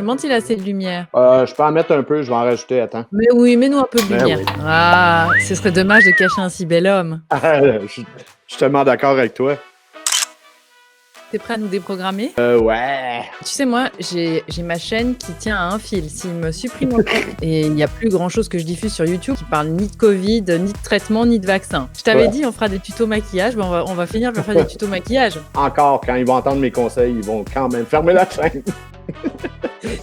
me demande s'il a assez de lumière. Je peux en mettre un peu, je vais en rajouter, attends. Mais oui, mets-nous un peu de Ben lumière. oui. Ah, ce serait dommage de cacher un si bel homme. Je suis tellement d'accord avec toi. T'es prêt à nous déprogrammer? Ouais. Tu sais, moi, j'ai ma chaîne qui tient à un fil. S'il me supprime un compte, et il n'y a plus grand-chose que je diffuse sur YouTube qui parle ni de Covid, ni de traitement, ni de vaccin. Je t'avais dit, on fera des tutos maquillage, mais on va finir par faire des tutos maquillage. Encore, quand ils vont entendre mes conseils, ils vont quand même fermer la chaîne.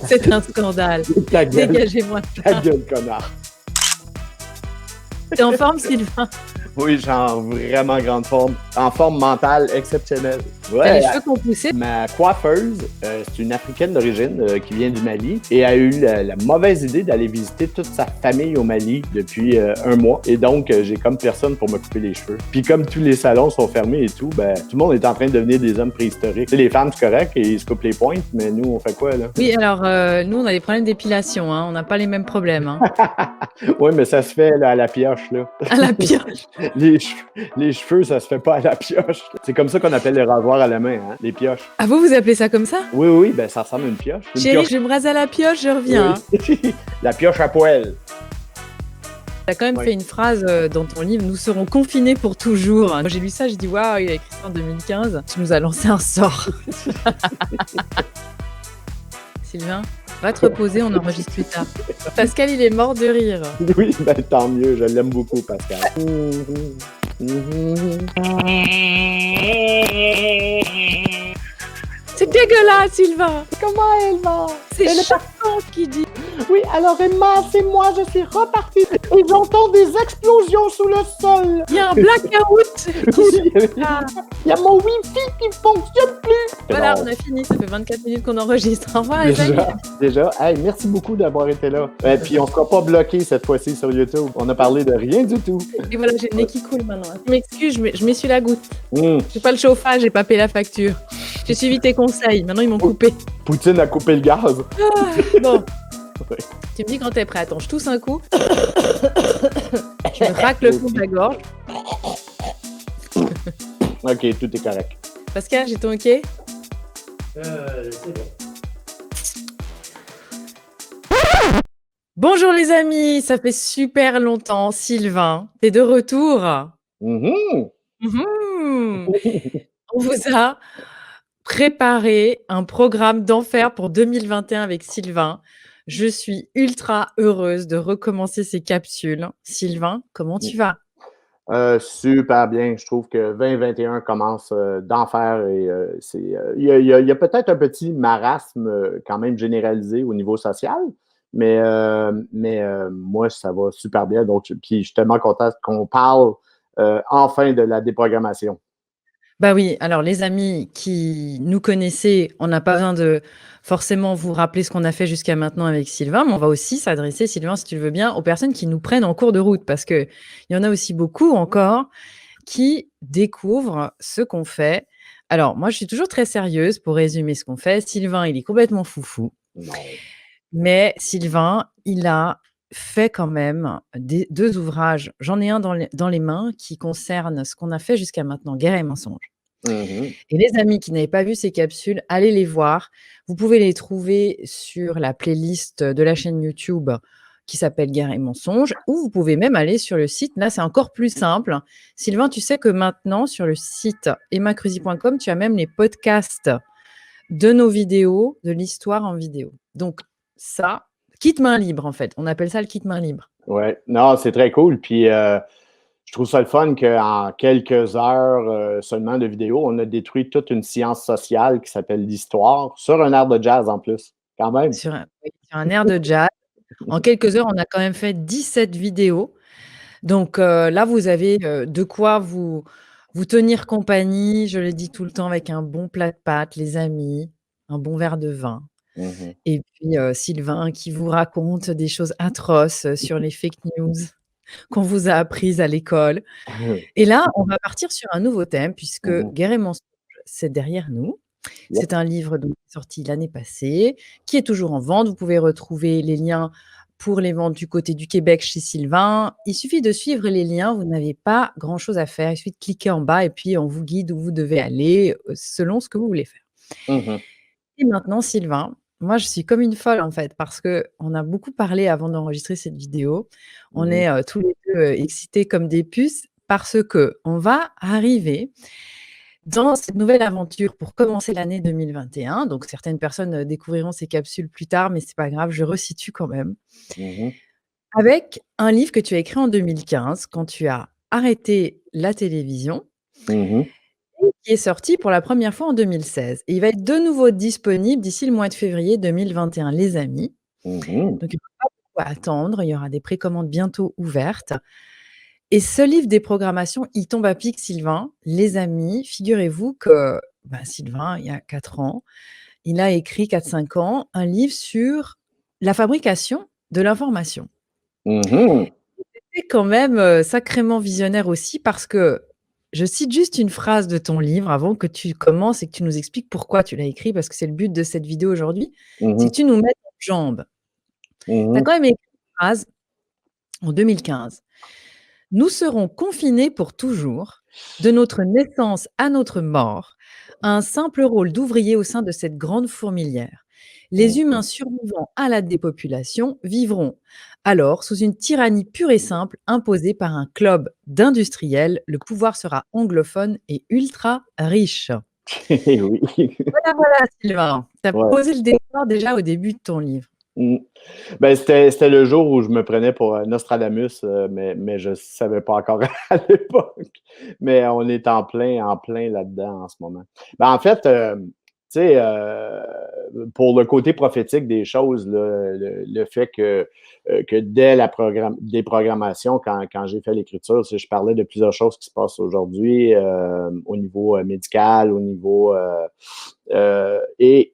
C'est un scandale. Ta gueule, Dégagez-moi ta ça. gueule, connard. T'es en forme, Sylvain? Oui, je suis en vraiment grande forme. En forme mentale exceptionnelle. T'as Ouais. les cheveux qui ont poussé? Ma coiffeuse, c'est une Africaine d'origine qui vient du Mali et a eu la mauvaise idée d'aller visiter toute sa famille au Mali depuis un mois. Et donc, j'ai comme personne pour me couper les cheveux. Puis comme tous les salons sont fermés et tout, ben tout le monde est en train de devenir des hommes préhistoriques. Tu sais, les femmes, c'est correct et ils se coupent les pointes, mais nous, on fait quoi, là? Oui, alors, nous, on a des problèmes d'épilation, hein. On n'a pas les mêmes problèmes, hein. Oui, mais ça se fait là, à la pioche, là. À la pioche. Les cheveux, ça se fait pas à la pioche. C'est comme ça qu'on appelle les rasoirs à la main, hein, les pioches. Ah, vous appelez ça comme ça? Oui, oui, ben ça ressemble à une pioche. Une Chérie, pioche. je vais me raser à la pioche, je reviens. Oui. La pioche à poêle. T'as quand même Ouais. fait une phrase dans ton livre, nous serons confinés pour toujours. Moi, j'ai lu ça, j'ai dit waouh, il a écrit ça en 2015. Tu nous as lancé un sort. Sylvain, va te reposer, on enregistre plus tard. Pascal, il est mort de rire. Oui, ben tant mieux, je l'aime beaucoup, Pascal. C'est dégueulasse, Sylvain. Comment elle va? C'est Elle est Chanson qui dit. Oui, alors Emma, c'est moi, je suis repartie et j'entends des explosions sous le sol. Il y a un blackout. Oui, il y a mon Wi-Fi qui fonctionne plus. Voilà, Bon, on a fini. Ça fait 24 minutes qu'on enregistre. Au revoir, les amis. déjà, hey, merci beaucoup d'avoir été là. Et puis on sera pas bloqué cette fois-ci sur YouTube. On a parlé de rien du tout. Et voilà, j'ai le nez qui coule maintenant. Je m'excuse, je m'essuie la goutte. Hum, J'ai pas le chauffage, j'ai pas payé la facture. J'ai suivi tes conseils. Maintenant, ils m'ont coupé. Poutine a coupé le gaz. Bon. Ouais. Tu me dis quand t'es prêt. Attends, je tousse un coup. Je me racle le fond de la gorge. Ok, tout est correct. Pascal, j'ai ton OK? C'est bon. Bonjour les amis, ça fait super longtemps. Sylvain, t'es de retour. Mhm. Mhm. On vous a préparé un programme d'enfer pour 2021 avec Sylvain. Je suis ultra heureuse de recommencer ces capsules. Sylvain, comment tu vas? Super bien. Je trouve que 2021 commence d'enfer et il y a peut-être un petit marasme quand même généralisé au niveau social, mais moi, ça va super bien. Donc, puis je suis tellement content qu'on parle enfin de la déprogrammation. Bah oui, alors les amis qui nous connaissaient, on n'a pas besoin de forcément vous rappeler ce qu'on a fait jusqu'à maintenant avec Sylvain, mais on va aussi s'adresser, Sylvain, si tu le veux bien, aux personnes qui nous prennent en cours de route, parce qu'il y en a aussi beaucoup encore qui découvrent ce qu'on fait. Alors, moi, je suis toujours très sérieuse pour résumer ce qu'on fait. Sylvain, il est complètement foufou, Non. mais Sylvain, il a fait quand même deux ouvrages. J'en ai un dans les mains qui concerne ce qu'on a fait jusqu'à maintenant, Guerre et mensonge. Mhm. Et les amis qui n'avaient pas vu ces capsules, allez les voir. Vous pouvez les trouver sur la playlist de la chaîne YouTube qui s'appelle Guerre et mensonges, ou vous pouvez même aller sur le site. Là, c'est encore plus simple. Sylvain, tu sais que maintenant, sur le site emmacruzy.com, tu as même les podcasts de nos vidéos, de l'histoire en vidéo. Donc, ça, kit main libre, en fait. On appelle ça le kit main libre. Ouais, non, c'est très cool. Puis je trouve ça le fun qu'en quelques heures seulement de vidéo, on a détruit toute une science sociale qui s'appelle l'histoire sur un air de jazz en plus, quand même. Sur un air de jazz. En quelques heures, on a quand même fait 17 vidéos. Donc là, vous avez de quoi vous tenir compagnie, je le dis tout le temps, avec un bon plat de pâtes, les amis, un bon verre de vin. Mhm. Et puis Sylvain qui vous raconte des choses atroces sur les fake news qu'on vous a apprises à l'école. Et là, on va partir sur un nouveau thème puisque Mhm. Guerre et mensonge, c'est derrière nous. Yep. C'est un livre donc sorti l'année passée, qui est toujours en vente. Vous pouvez retrouver les liens pour les ventes du côté du Québec chez Sylvain. Il suffit de suivre les liens, vous n'avez pas grand-chose à faire. Il suffit de cliquer en bas et puis on vous guide où vous devez aller selon ce que vous voulez faire. Mhm. Et maintenant, Sylvain, Moi, je suis comme une folle, en fait, parce qu'on a beaucoup parlé avant d'enregistrer cette vidéo. On Mhm, est, tous les 2 excités comme des puces parce qu'on va arriver dans cette nouvelle aventure pour commencer l'année 2021. Donc certaines personnes, découvriront ces capsules plus tard, mais c'est pas grave, je resitue quand même. mhm, Avec un livre que tu as écrit en 2015 quand tu as arrêté la télévision mhm, et qui est sorti pour la première fois en 2016 et il va être de nouveau disponible d'ici le mois de février 2021, les amis. mhm, Donc il ne faut pas beaucoup attendre, il y aura des précommandes bientôt ouvertes et ce livre des programmations, il tombe à pic, Sylvain. Les amis, figurez-vous que, bah, Sylvain, il y a 4 ans, il a écrit 4-5 ans, un livre sur la fabrication de l'information. mhm. C'est quand même, sacrément visionnaire aussi parce que je cite juste une phrase de ton livre avant que tu commences et que tu nous expliques pourquoi tu l'as écrit, parce que c'est le but de cette vidéo aujourd'hui, c'est que Mhm, tu nous mettes en jambe. Tu as mhm. quand même écrit une phrase en 2015: «Nous serons confinés pour toujours, de notre naissance à notre mort, à un simple rôle d'ouvrier au sein de cette grande fourmilière. Les humains survivants à la dépopulation vivront alors sous une tyrannie pure et simple imposée par un club d'industriels. Le pouvoir sera anglophone et ultra riche.» Oui. Voilà, voilà, Sylvain, tu as Ouais. posé le décor déjà au début de ton livre. Mm. Ben, c'était le jour où je me prenais pour Nostradamus, mais je ne savais pas encore à l'époque. Mais on est en plein là-dedans en ce moment. Ben, en fait, tu sais, pour le côté prophétique des choses, là, le fait que dès la déprogrammation, quand j'ai fait l'écriture, je parlais de plusieurs choses qui se passent aujourd'hui au niveau médical, au niveau et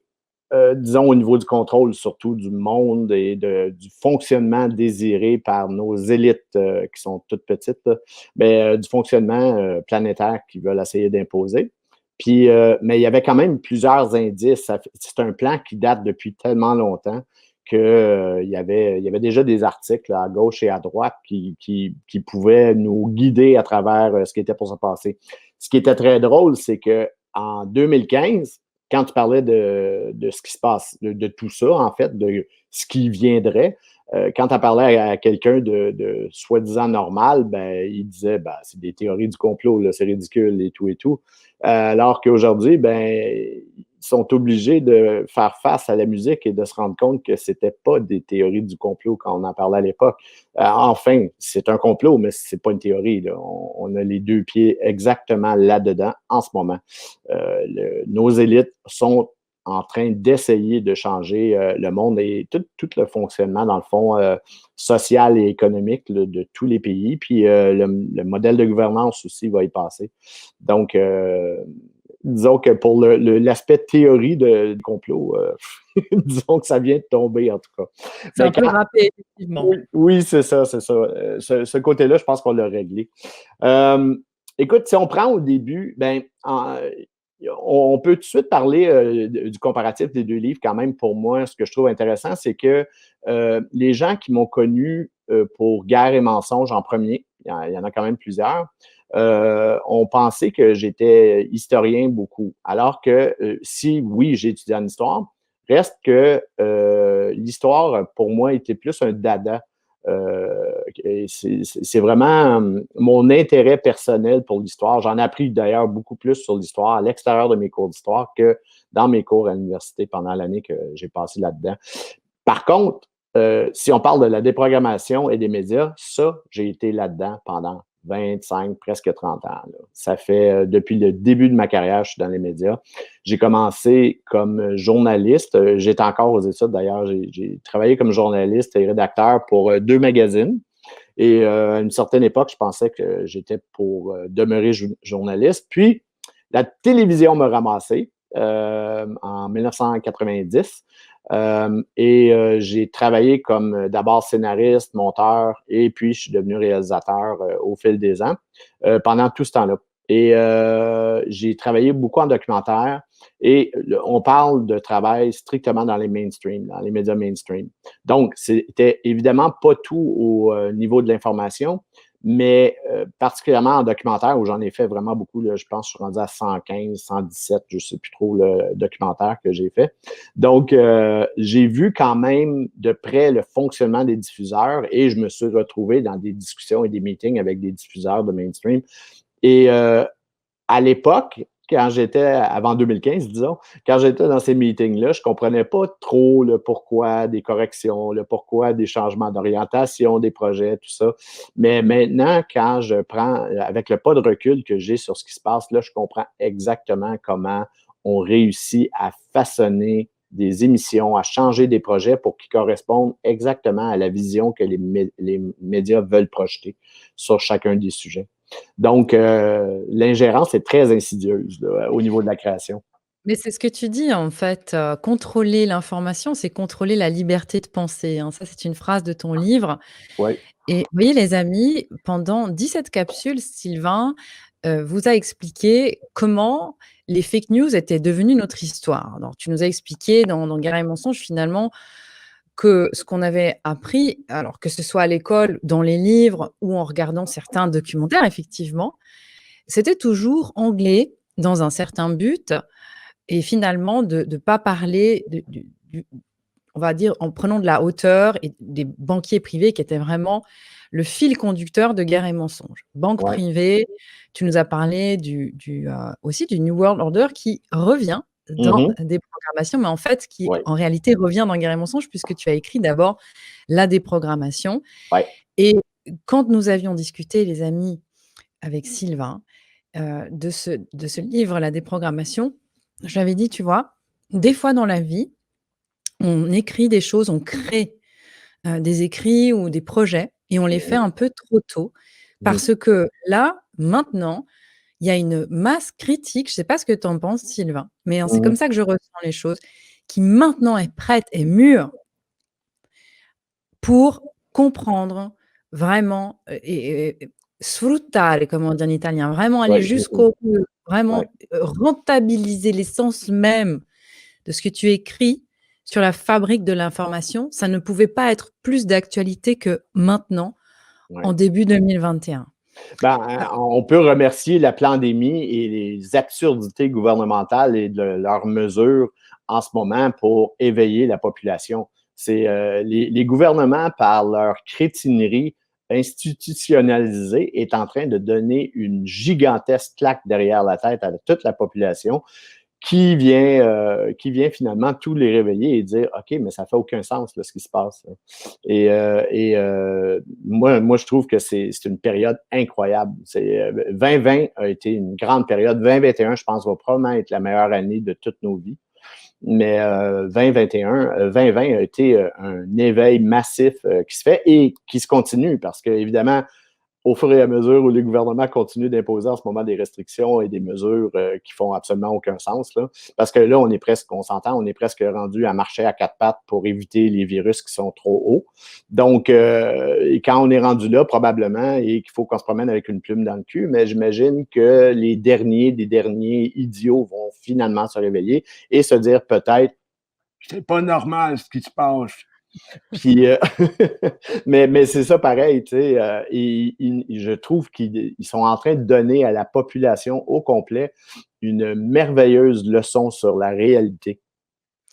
disons au niveau du contrôle surtout du monde et du fonctionnement désiré par nos élites qui sont toutes petites, là, mais du fonctionnement planétaire qu'ils veulent essayer d'imposer. Puis, mais il y avait quand même plusieurs indices. C'est un plan qui date depuis tellement longtemps qu'il il y avait déjà des articles là, à gauche et à droite qui pouvaient nous guider à travers ce qui était pour se passer. Ce qui était très drôle, c'est qu'en 2015, quand tu parlais de ce qui se passe, de tout ça, en fait, de ce qui viendrait, quand tu parlais à quelqu'un de soi-disant normal, ben, il disait ben, c'est des théories du complot, là, c'est ridicule et tout et tout. Alors qu'aujourd'hui, ben, ils sont obligés de faire face à la musique et de se rendre compte que c'était pas des théories du complot quand on en parlait à l'époque. Enfin, c'est un complot, mais c'est pas une théorie. Là. On a les deux pieds exactement là-dedans en ce moment. Nos élites sont en train d'essayer de changer le monde et tout le fonctionnement, dans le fond, social et économique là, de tous les pays. Puis le modèle de gouvernance aussi va y passer. Donc, disons que pour l'aspect théorie du complot, disons que ça vient de tomber en tout cas. C'est Mais un peu râpé, effectivement. oui, oui c'est ça, c'est ça. Ce côté-là, je pense qu'on l'a réglé. Euh, Écoute, si on prend au début, ben, on peut tout de suite parler du comparatif des deux livres quand même. Pour moi, ce que je trouve intéressant, c'est que les gens qui m'ont connu pour Guerre et mensonges en premier, il y en a quand même plusieurs, ont pensé que j'étais historien beaucoup. Alors que si, oui, j'ai étudié en histoire, reste que l'histoire, pour moi, était plus un dada. C'est vraiment mon intérêt personnel pour l'histoire. J'en ai appris d'ailleurs beaucoup plus sur l'histoire à l'extérieur de mes cours d'histoire que dans mes cours à l'université pendant l'année que j'ai passé là-dedans. Par contre, si on parle de la déprogrammation et des médias, ça, j'ai été là-dedans pendant 25, presque 30 ans. Là. Ça fait depuis le début de ma carrière, je suis dans les médias. J'ai commencé comme journaliste. J'étais encore aux études d'ailleurs. J'ai travaillé comme journaliste et rédacteur pour 2 magazines. Et à une certaine époque, je pensais que j'étais pour demeurer journaliste. Puis, la télévision m'a ramassé en 1990. J'ai travaillé comme d'abord scénariste, monteur, et puis je suis devenu réalisateur au fil des ans pendant tout ce temps-là. Et j'ai travaillé beaucoup en documentaire et on parle de travail strictement dans les mainstream, dans les médias mainstream. Donc, c'était évidemment pas tout au niveau de l'information, mais particulièrement en documentaire, où j'en ai fait vraiment beaucoup, là, je pense que je suis rendu à 115, 117, je ne sais plus trop le documentaire que j'ai fait. Donc, j'ai vu quand même de près le fonctionnement des diffuseurs et je me suis retrouvé dans des discussions et des meetings avec des diffuseurs de mainstream. Et à l'époque, quand j'étais, avant 2015, disons, quand j'étais dans ces meetings-là, je ne comprenais pas trop le pourquoi des corrections, le pourquoi des changements d'orientation des projets, tout ça. Mais maintenant, quand je prends, avec le pas de recul que j'ai sur ce qui se passe, là, je comprends exactement comment on réussit à façonner des émissions, à changer des projets pour qu'ils correspondent exactement à la vision que les médias veulent projeter sur chacun des sujets. Donc, l'ingérence est très insidieuse là, au niveau de la création. Mais c'est ce que tu dis en fait, contrôler l'information, c'est contrôler la liberté de penser, hein. Ça, c'est une phrase de ton livre Oui. et vous voyez les amis, pendant 17 capsules, Sylvain, vous a expliqué comment les fake news étaient devenues notre histoire. Alors tu nous as expliqué dans Guerre et mensonges finalement que ce qu'on avait appris, alors que ce soit à l'école, dans les livres ou en regardant certains documentaires effectivement, c'était toujours anglais dans un certain but et finalement de ne pas parler du on va dire, en prenant de la hauteur et des banquiers privés qui étaient vraiment le fil conducteur de Guerre et mensonges. Banque Ouais. privée, tu nous as parlé aussi du New World Order qui revient dans Mhm. des programmations, mais en fait, qui Ouais. en réalité revient dans Guerre et mensonges puisque tu as écrit d'abord la déprogrammation Ouais. et quand nous avions discuté, les amis, avec Sylvain, de ce livre, La déprogrammation, je lui avais dit: «Tu vois, des fois dans la vie, on écrit des choses, on crée, des écrits ou des projets et on les fait Mhm. un peu trop tôt Mhm. parce que là, maintenant, il y a une masse critique», je ne sais pas ce que tu en penses Sylvain, mais c'est comme Mhm. ça que je ressens les choses, qui maintenant est prête et mûre pour comprendre vraiment, et sfruttare comme on dit en italien, vraiment aller Ouais. Mhm. jusqu'au bout, Ouais. vraiment, rentabiliser l'essence même de ce que tu écris sur la fabrique de l'information. Ça ne pouvait pas être plus d'actualité que maintenant, Ouais. en début 2021. Ben, Ah, on peut remercier la pandémie et les absurdités gouvernementales et de leurs mesures en ce moment pour éveiller la population. C'est les gouvernements, par leur crétinerie institutionnalisée, est en train de donner une gigantesque claque derrière la tête à toute la population qui vient finalement tous les réveiller et dire OK, mais ça fait aucun sens là, ce qui se passe. Moi, je trouve que c'est une période incroyable. 2020 a été une grande période. 2021, je pense, va probablement être la meilleure année de toutes nos vies. Mais 2020 a été un éveil massif qui se fait et qui se continue parce que, évidemment, au fur et à mesure où les gouvernements continuent d'imposer en ce moment des restrictions et des mesures qui font absolument aucun sens. Là. Parce que là, on s'entend, on est presque rendu à marcher à quatre pattes pour éviter les virus qui sont trop hauts. Donc, et quand on est rendu là, probablement, et qu'il faut qu'on se promène avec une plume dans le cul, mais j'imagine que les derniers des derniers idiots vont finalement se réveiller et se dire peut-être, c'est pas normal ce qui se passe. Puis, mais c'est ça pareil, tu sais. Je trouve qu'ils sont en train de donner à la population au complet une merveilleuse leçon sur la réalité.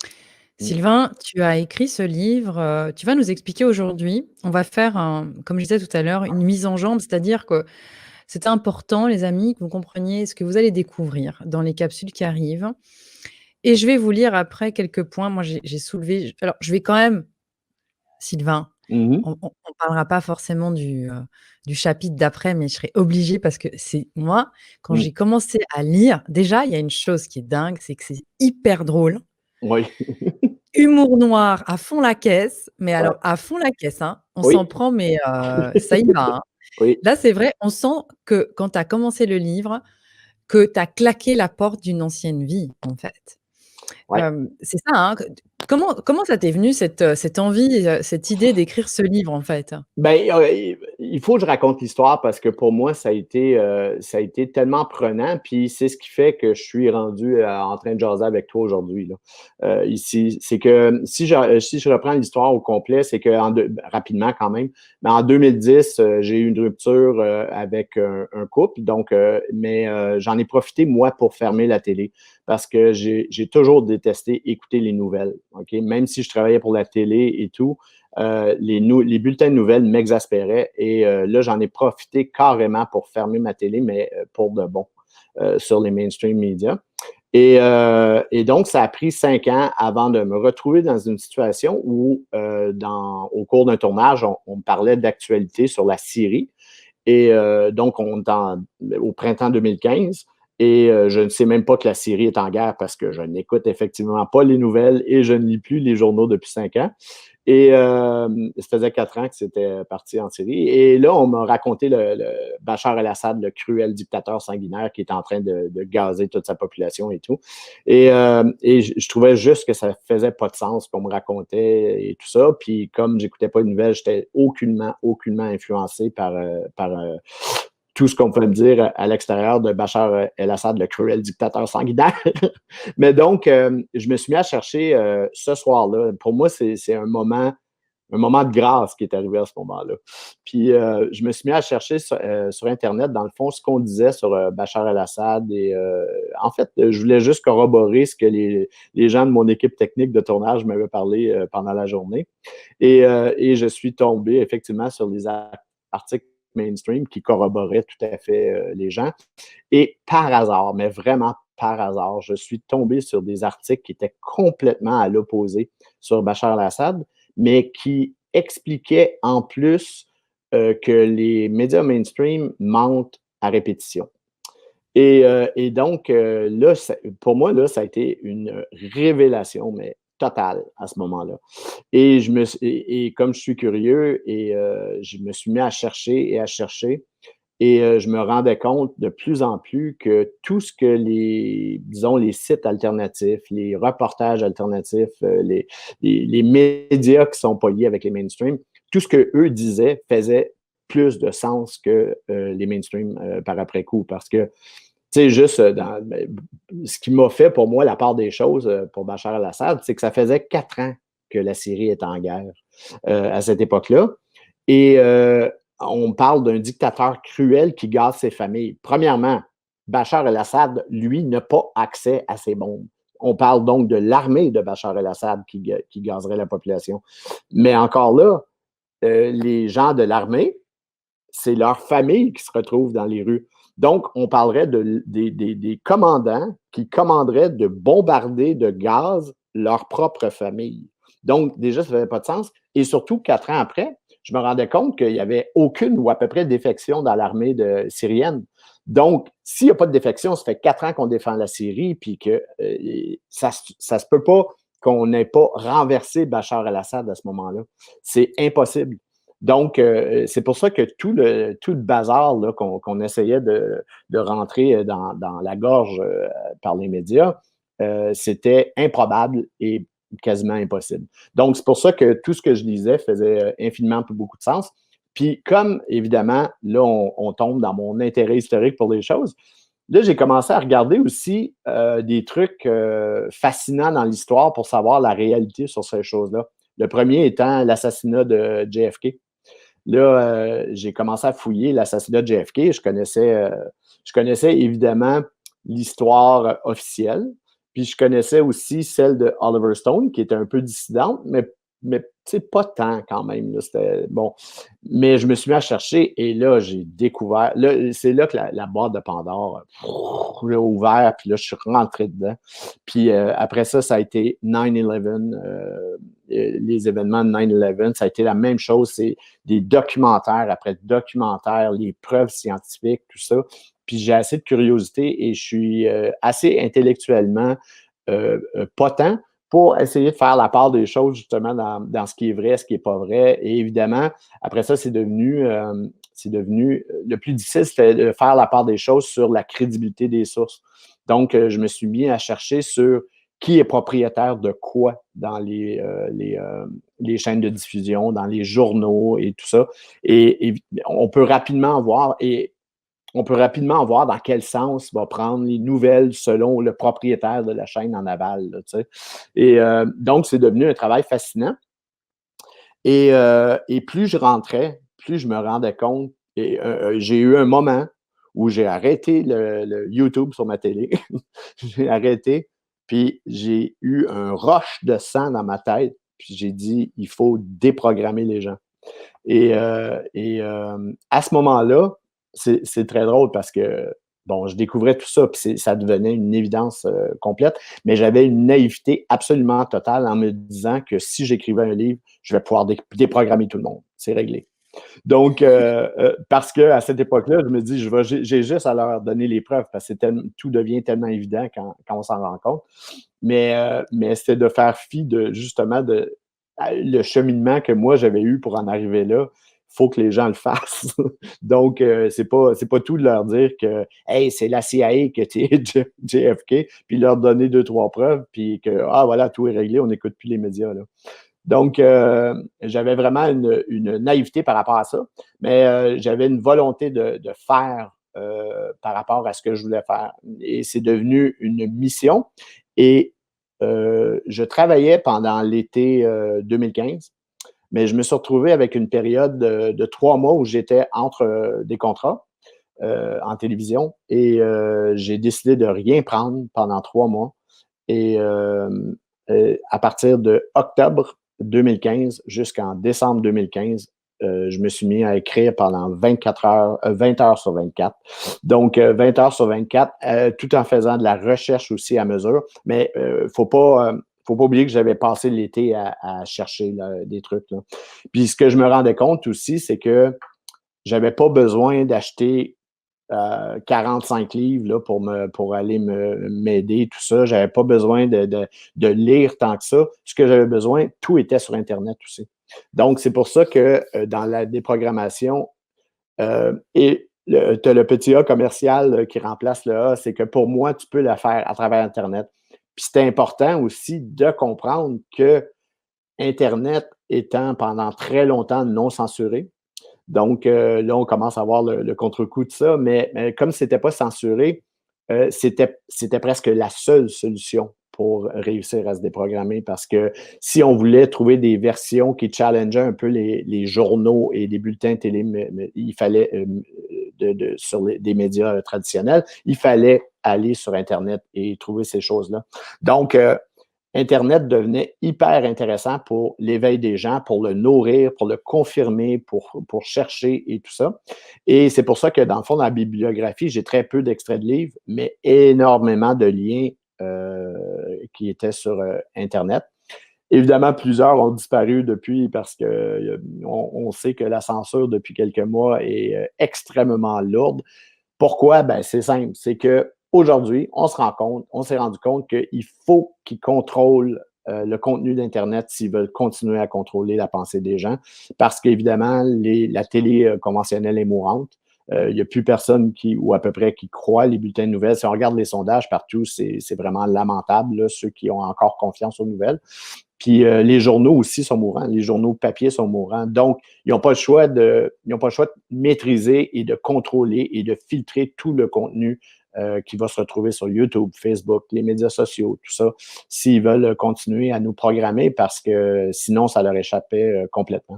Mm. Sylvain, tu as écrit ce livre, tu vas nous expliquer aujourd'hui, on va faire comme je disais tout à l'heure, une mise en jambe, c'est-à-dire que c'est important les amis que vous compreniez ce que vous allez découvrir dans les capsules qui arrivent et je vais vous lire après quelques points. Moi j'ai soulevé alors je vais quand même Sylvain, Mhm. on parlera pas forcément du chapitre d'après, mais je serai obligée parce que c'est moi, quand Mm. j'ai commencé à lire, déjà, il y a une chose qui est dingue, c'est que c'est hyper drôle. Oui. Humour noir à fond la caisse, mais Ouais. alors à fond la caisse, hein. On s'en Oui. prend, mais ça y va, hein. Oui. Là, c'est vrai, on sent que quand tu as commencé le livre, que tu as claqué la porte d'une ancienne vie, en fait. Ouais. C'est ça, hein, Comment ça t'est venu cette envie, cette idée d'écrire ce livre, en fait? Ben, il faut que je raconte l'histoire parce que pour moi, ça a été tellement prenant, puis c'est ce qui fait que je suis rendu, en train de jaser avec toi aujourd'hui, là, ici. C'est que si je reprends l'histoire au complet, c'est qu'en deux rapidement quand même, mais en 2010, j'ai eu une rupture, avec un couple, donc mais j'en ai profité, moi, pour fermer la télé parce que j'ai toujours détesté écouter les nouvelles, OK? Même si je travaillais pour la télé et tout, les bulletins de nouvelles m'exaspéraient et là, j'en ai profité carrément pour fermer ma télé, mais pour de bon, sur les mainstream médias. Et donc, ça a pris 5 ans avant de me retrouver dans une situation où, au cours d'un tournage, on me parlait d'actualité sur la Syrie. Et donc, on est au printemps 2015 et je ne sais même pas que la Syrie est en guerre parce que je n'écoute effectivement pas les nouvelles et je ne lis plus les journaux depuis 5 ans. Et ça faisait 4 ans que c'était parti en Syrie. Et là, on m'a raconté le Bachar el-Assad, le cruel dictateur sanguinaire qui est en train de gazer toute sa population et tout. Et je trouvais juste que ça faisait pas de sens qu'on me racontait et tout ça. Puis comme j'écoutais pas de nouvelles, j'étais aucunement influencé par tout ce qu'on peut me dire à l'extérieur de Bachar el-Assad, le cruel dictateur sanguinaire. Mais donc, je me suis mis à chercher ce soir-là. Pour moi, c'est un moment de grâce qui est arrivé à ce moment-là. Puis, je me suis mis à chercher sur Internet, dans le fond, ce qu'on disait sur Bachar el-Assad. Et en fait, je voulais juste corroborer ce que les gens de mon équipe technique de tournage m'avaient parlé pendant la journée. Et je suis tombé effectivement sur les articles mainstream qui corroboraient tout à fait les gens. Et par hasard, mais vraiment par hasard, je suis tombé sur des articles qui étaient complètement à l'opposé sur Bachar el-Assad, mais qui expliquaient en plus que les médias mainstream mentent à répétition. Et donc, là, pour moi, là, ça a été une révélation, mais totale à ce moment-là. Et comme je suis curieux, et je me suis mis à chercher et à chercher. Et je me rendais compte de plus en plus que tout ce que disons, les sites alternatifs, les reportages alternatifs, les médias qui sont pas liés avec les mainstream, tout ce qu'eux disaient faisait plus de sens que les mainstream par après coup. Parce que, tu sais, juste ce qui m'a fait pour moi la part des choses pour Bachar el-Assad, c'est que ça faisait 4 ans que la Syrie était en guerre à cette époque-là. Et on parle d'un dictateur cruel qui gaze ses familles. Premièrement, Bachar el-Assad, lui, n'a pas accès à ces bombes. On parle donc de l'armée de Bachar el-Assad qui gazerait la population. Mais encore là, les gens de l'armée, c'est leur famille qui se retrouve dans les rues. Donc, on parlerait des commandants qui commanderaient de bombarder de gaz leur propre famille. Donc, déjà, ça n'avait pas de sens. Et surtout, 4 ans après, je me rendais compte qu'il n'y avait aucune ou à peu près défection dans l'armée syrienne. Donc, s'il n'y a pas de défection, ça fait 4 ans qu'on défend la Syrie, puis que ça ne se peut pas qu'on n'ait pas renversé Bachar el-Assad à ce moment-là. C'est impossible. Donc, c'est pour ça que tout le bazar qu'on essayait de rentrer dans la gorge par les médias, c'était improbable et quasiment impossible. Donc, c'est pour ça que tout ce que je lisais faisait infiniment plus beaucoup de sens. Puis, comme évidemment, là, on tombe dans mon intérêt historique pour les choses, là, j'ai commencé à regarder aussi des trucs fascinants dans l'histoire pour savoir la réalité sur ces choses-là. Le premier étant l'assassinat de JFK. Là, j'ai commencé à fouiller l'assassinat de JFK. Je connaissais évidemment l'histoire officielle, puis je connaissais aussi celle de Oliver Stone, qui était un peu dissidente, mais pas tant quand même. Là, c'était bon. Mais je me suis mis à chercher et là, j'ai découvert. Là, c'est là que la boîte de Pandore a ouvert, puis là, je suis rentré dedans. Puis après ça, ça a été 9/11, les événements de 9/11. Ça a été la même chose. C'est des documentaires après documentaires, les preuves scientifiques, tout ça. Puis j'ai assez de curiosité et je suis assez intellectuellement potent pour essayer de faire la part des choses justement dans ce qui est vrai, ce qui n'est pas vrai. Et évidemment, après ça, c'est devenu le plus difficile, c'était de faire la part des choses sur la crédibilité des sources. Donc, je me suis mis à chercher sur qui est propriétaire de quoi dans les chaînes de diffusion, dans les journaux et tout ça. Et on peut rapidement voir dans quel sens va prendre les nouvelles selon le propriétaire de la chaîne en aval. Là, et donc, c'est devenu un travail fascinant. Et plus je rentrais, plus je me rendais compte. Et j'ai eu un moment où j'ai arrêté le YouTube sur ma télé. J'ai arrêté, puis j'ai eu un rush de sang dans ma tête. Puis j'ai dit, il faut déprogrammer les gens. À ce moment-là, c'est très drôle parce que, bon, je découvrais tout ça, puis ça devenait une évidence complète, mais j'avais une naïveté absolument totale en me disant que si j'écrivais un livre, je vais pouvoir déprogrammer tout le monde. C'est réglé. Donc, parce qu'à cette époque-là, je me dis, j'ai juste à leur donner les preuves parce que tout devient tellement évident quand on s'en rend compte. Mais c'est de faire fi de, justement, le cheminement que moi j'avais eu pour en arriver là. Il faut que les gens le fassent. Donc, c'est pas tout de leur dire que hey, c'est la CIA que tu es JFK, puis leur donner 2-3 preuves, puis que voilà, tout est réglé, on n'écoute plus les médias. Là. Donc, j'avais vraiment une naïveté par rapport à ça, mais j'avais une volonté de faire par rapport à ce que je voulais faire. Et c'est devenu une mission. Et je travaillais pendant l'été 2015, mais je me suis retrouvé avec une période de 3 mois où j'étais entre des contrats en télévision et j'ai décidé de rien prendre pendant 3 mois. Et à partir de octobre 2015 jusqu'en décembre 2015, je me suis mis à écrire pendant 20 heures sur 24. Donc, 20 heures sur 24, tout en faisant de la recherche aussi à mesure. Mais faut pas oublier que j'avais passé l'été à chercher là, des trucs. Là. Puis, ce que je me rendais compte aussi, c'est que j'avais pas besoin d'acheter 45 livres là, pour aller m'aider, tout ça. J'avais pas besoin de lire tant que ça. Ce que j'avais besoin, tout était sur Internet aussi. Donc, c'est pour ça que dans la déprogrammation, et tu as le petit A commercial qui remplace le A, c'est que pour moi, tu peux le faire à travers Internet. Puis c'est important aussi de comprendre que Internet étant pendant très longtemps non censuré, donc, là, on commence à voir le contre-coup de ça, mais comme ce n'était pas censuré, c'était presque la seule solution pour réussir à se déprogrammer parce que si on voulait trouver des versions qui challengeaient un peu les journaux et les bulletins télé, il fallait, sur des médias traditionnels, il fallait aller sur Internet et trouver ces choses-là. Donc, Internet devenait hyper intéressant pour l'éveil des gens, pour le nourrir, pour le confirmer, pour chercher et tout ça. Et c'est pour ça que, dans le fond, dans la bibliographie, j'ai très peu d'extraits de livres, mais énormément de liens qui étaient sur Internet. Évidemment, plusieurs ont disparu depuis parce que on sait que la censure depuis quelques mois est extrêmement lourde. Pourquoi? Ben, c'est simple. C'est qu'aujourd'hui, on s'est rendu compte qu'il faut qu'ils contrôlent le contenu d'Internet s'ils veulent continuer à contrôler la pensée des gens. Parce qu'évidemment, la télé conventionnelle est mourante. Il n'y a plus personne ou à peu près, qui croit les bulletins de nouvelles. Si on regarde les sondages partout, c'est vraiment lamentable, là, ceux qui ont encore confiance aux nouvelles. Puis les journaux aussi sont mourants. Les journaux papier sont mourants. Donc, ils n'ont pas le choix de maîtriser et de contrôler et de filtrer tout le contenu qui va se retrouver sur YouTube, Facebook, les médias sociaux, tout ça, s'ils veulent continuer à nous programmer parce que sinon, ça leur échappait complètement.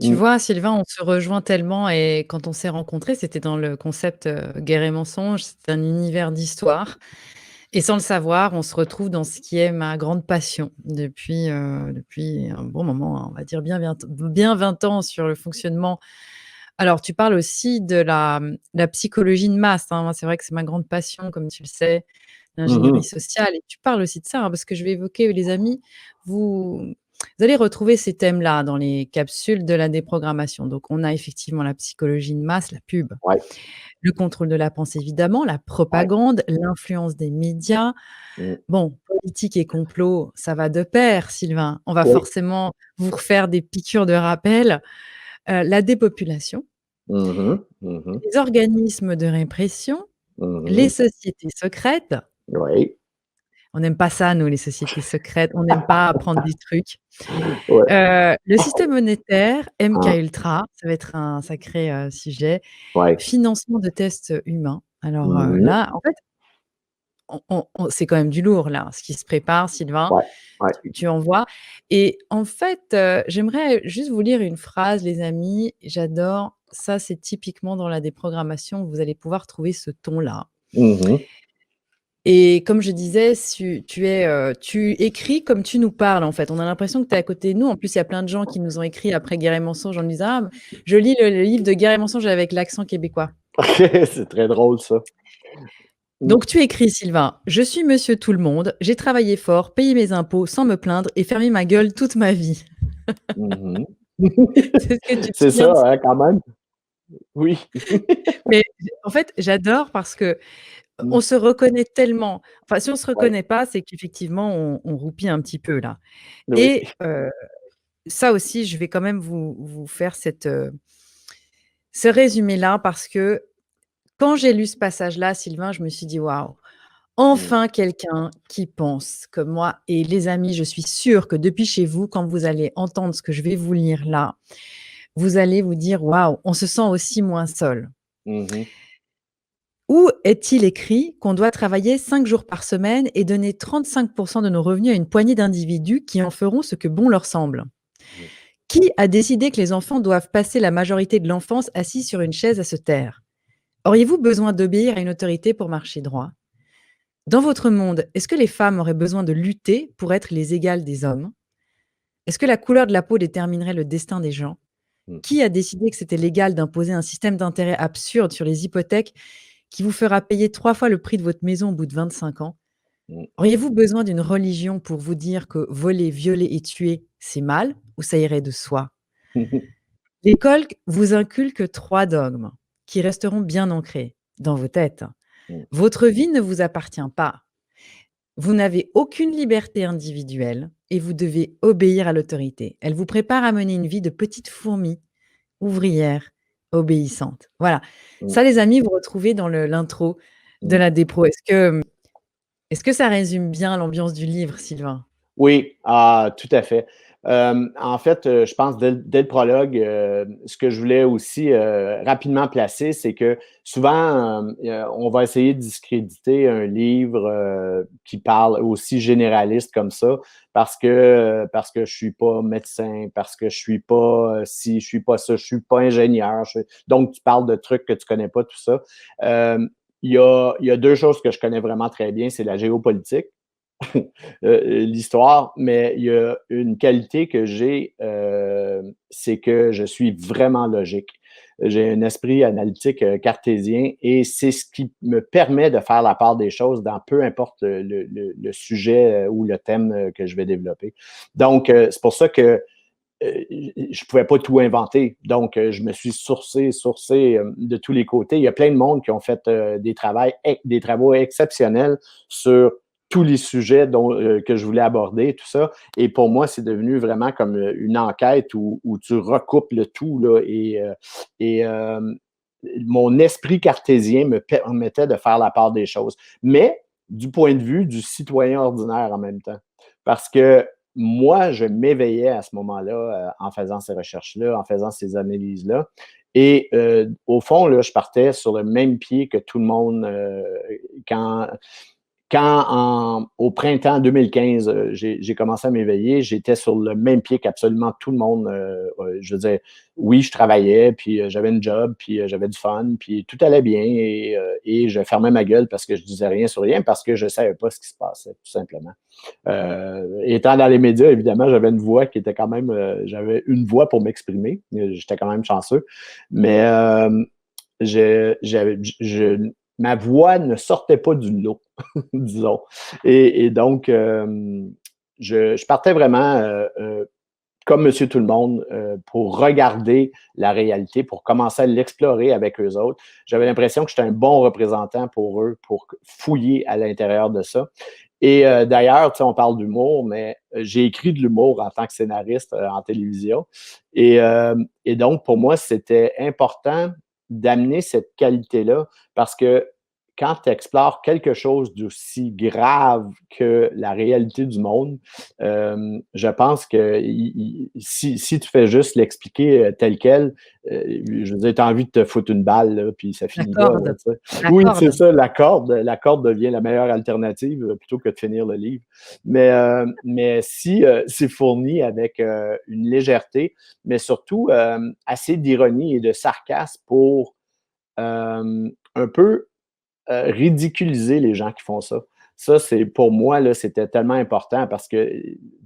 Tu vois, Sylvain, on se rejoint tellement et quand on s'est rencontrés, c'était dans le concept, Guerre et mensonges, c'est un univers d'histoire et sans le savoir, on se retrouve dans ce qui est ma grande passion depuis un bon moment, hein, on va dire bien 20 ans sur le fonctionnement. Alors tu parles aussi de la psychologie de masse, hein. Moi, c'est vrai que c'est ma grande passion, comme tu le sais, l'ingénierie Mhm. sociale et tu parles aussi de ça, hein, parce que je vais évoquer les amis, vous vous allez retrouver ces thèmes-là dans les capsules de la déprogrammation. Donc on a effectivement la psychologie de masse, la pub, Ouais, le contrôle de la pensée évidemment, la ouais. propagande, l'influence des médias. Mm. Bon, politique et complot, ça va de pair, Sylvain. On va Oui. forcément vous refaire des piqûres de rappel. La dépopulation, Mhm. Mhm. les organismes de répression, les Mhm. sociétés secrètes, Oui. On n'aime pas ça, nous, les sociétés secrètes. On n'aime pas apprendre des trucs. Ouais. Le système monétaire, MK Hein. Ultra, ça va être un sacré, sujet. Ouais. Financement de tests humains. Alors, Mhm. là, en fait, on c'est quand même du lourd, là, ce qui se prépare, Sylvain. Ouais. Ouais. Tu en vois? Et en fait, j'aimerais juste vous lire une phrase, les amis. J'adore. Ça, c'est typiquement dans la déprogrammation, vous allez pouvoir trouver ce ton-là. Mhm. Et comme je disais, tu écris comme tu nous parles, en fait. On a l'impression que tu es à côté de nous. En plus, il y a plein de gens qui nous ont écrit après Guerre et mensonge en nous disant: «Ah, je lis le livre de Guerre et mensonge avec l'accent québécois». C'est très drôle, ça. Mm. Donc tu écris, Sylvain: «Je suis monsieur tout le monde, j'ai travaillé fort, payé mes impôts sans me plaindre et fermé ma gueule toute ma vie». Mhm. C'est ce que tu te C'est souviens ça, de ça? hein, quand même. Oui. Mais en fait, j'adore parce que Mm. on se reconnaît tellement. Enfin, si on se Ouais. reconnaît pas, c'est qu'effectivement on roupie un petit peu là. Oui. Et ça aussi, je vais quand même vous faire ce résumé-là parce que quand j'ai lu ce passage-là, Sylvain, je me suis dit: «Waouh, Mm. enfin quelqu'un qui pense comme moi». Et les amis, je suis sûre que depuis chez vous, quand vous allez entendre ce que je vais vous lire là, vous allez vous dire: «Waouh, on se sent aussi moins seul». Mhm. Où est-il écrit qu'on doit travailler 5 jours par semaine et donner 35 de nos revenus à une poignée d'individus qui en feront ce que bon leur semble? Mm. Qui a décidé que les enfants doivent passer la majorité de l'enfance assis sur une chaise à se taire? Auriez-vous besoin d'obéir à une autorité pour marcher droit? Dans votre monde, est-ce que les femmes auraient besoin de lutter pour être les égales des hommes? Est-ce que la couleur de la peau déterminerait le destin des gens? Mm. Qui a décidé que c'était légal d'imposer un système d'intérêt absurde sur les hypothèques qui vous fera payer 3 fois le prix de votre maison au bout de 25 ans? Mm. Auriez-vous besoin d'une religion pour vous dire que voler, violer et tuer, c'est mal ou ça irait de soi? L'école vous inculque 3 dogmes qui resteront bien ancrés dans vos têtes. Mm. Votre vie ne vous appartient pas. Vous n'avez aucune liberté individuelle et vous devez obéir à l'autorité. Elle vous prépare à mener une vie de petite fourmi, ouvrière, obéissante. Voilà. Mm. Ça, les amis, vous retrouvez dans l'intro de Mm. la dépro. Est-ce que ça résume bien l'ambiance du livre, Sylvain? Oui, tout à fait. En fait, je pense dès le prologue, ce que je voulais aussi rapidement placer, c'est que souvent, on va essayer de discréditer un livre qui parle aussi généraliste comme ça parce que je suis pas médecin, parce que je suis pas ci, je suis pas ça, je suis pas ingénieur. Donc, tu parles de trucs que tu connais pas, tout ça. Euh, il y a deux choses que je connais vraiment très bien, c'est la géopolitique l'histoire, mais il y a une qualité que j'ai, c'est que je suis vraiment logique. J'ai un esprit analytique cartésien et c'est ce qui me permet de faire la part des choses dans peu importe le sujet ou le thème que je vais développer. Donc, c'est pour ça que je pouvais pas tout inventer. Donc, je me suis sourcé de tous les côtés. Il y a plein de monde qui ont fait des travaux exceptionnels sur tous les sujets que je voulais aborder, tout ça. Et pour moi, c'est devenu vraiment comme une enquête où tu recoupes le tout là, et mon esprit cartésien me permettait de faire la part des choses. Mais du point de vue du citoyen ordinaire en même temps. Parce que moi, je m'éveillais à ce moment-là en faisant ces recherches-là, en faisant ces analyses-là. Et au fond, là, je partais sur le même pied que tout le monde quand, au printemps 2015, j'ai commencé à m'éveiller, j'étais sur le même pied qu'absolument tout le monde. Je veux dire, oui, je travaillais, puis j'avais une job, puis j'avais du fun, puis tout allait bien et je fermais ma gueule parce que je disais rien sur rien, parce que je ne savais pas ce qui se passait, tout simplement. Étant dans les médias, évidemment, j'avais une voix pour m'exprimer. J'étais quand même chanceux. Mais ma voix ne sortait pas du lot, disons. Et donc, je partais vraiment comme Monsieur Tout le Monde pour regarder la réalité, pour commencer à l'explorer avec eux autres. J'avais l'impression que j'étais un bon représentant pour eux, pour fouiller à l'intérieur de ça. Et d'ailleurs, on parle d'humour, mais j'ai écrit de l'humour en tant que scénariste en télévision. Et donc, pour moi, c'était important d'amener cette qualité-là parce que quand tu explores quelque chose d'aussi grave que la réalité du monde, je pense que si tu fais juste l'expliquer tel quel, je veux dire, tu as envie de te foutre une balle, là, puis ça La finit là. corde, la Oui, c'est corde. ça, la corde devient la meilleure alternative plutôt que de finir le livre. Mais si c'est fourni avec une légèreté, mais surtout assez d'ironie et de sarcasme pour un peu ridiculiser les gens qui font ça. Ça, c'est pour moi, là, c'était tellement important parce que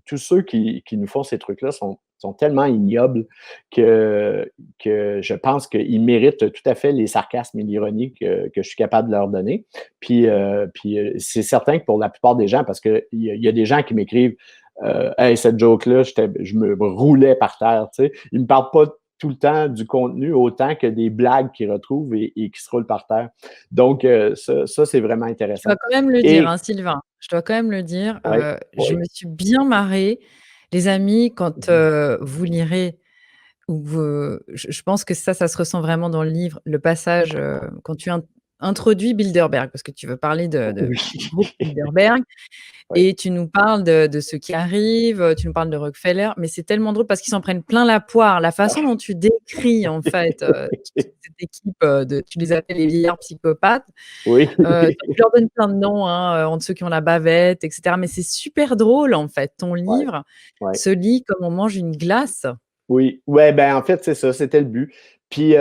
tous ceux qui nous font ces trucs-là sont tellement ignobles que je pense qu'ils méritent tout à fait les sarcasmes et l'ironie que je suis capable de leur donner. Puis c'est certain que pour la plupart des gens, parce qu'il y a des gens qui m'écrivent Hey, cette joke-là, je me roulais par terre. Tu sais. Ils ne me parlent pas tout le temps du contenu autant que des blagues qu'ils retrouvent et qui se roulent par terre. Donc, ça c'est vraiment Je dois intéressant. quand même le dire, Et hein, Sylvain. Je dois quand même le dire, oui, je oui. me suis bien marrée. Les amis, quand, Mhm. vous lirez ou vous je pense que ça se ressent vraiment dans le livre, le passage, quand tu introduis Bilderberg, parce que tu veux parler Oui. du groupe Bilderberg. Oui. Et tu nous parles de ce qui arrive, tu nous parles de Rockefeller, mais c'est tellement drôle parce qu'ils s'en prennent plein la poire. La façon dont tu décris, en fait, cette équipe, tu les appelles les vieillards psychopathes. Oui. Tu leur donnes plein de noms, hein, entre ceux qui ont la bavette et cetera, mais c'est super drôle, en fait. Ton Ouais, livre ouais. se lit comme on mange une glace. Oui, ouais, ben en fait, c'est ça, c'était le but. Puis,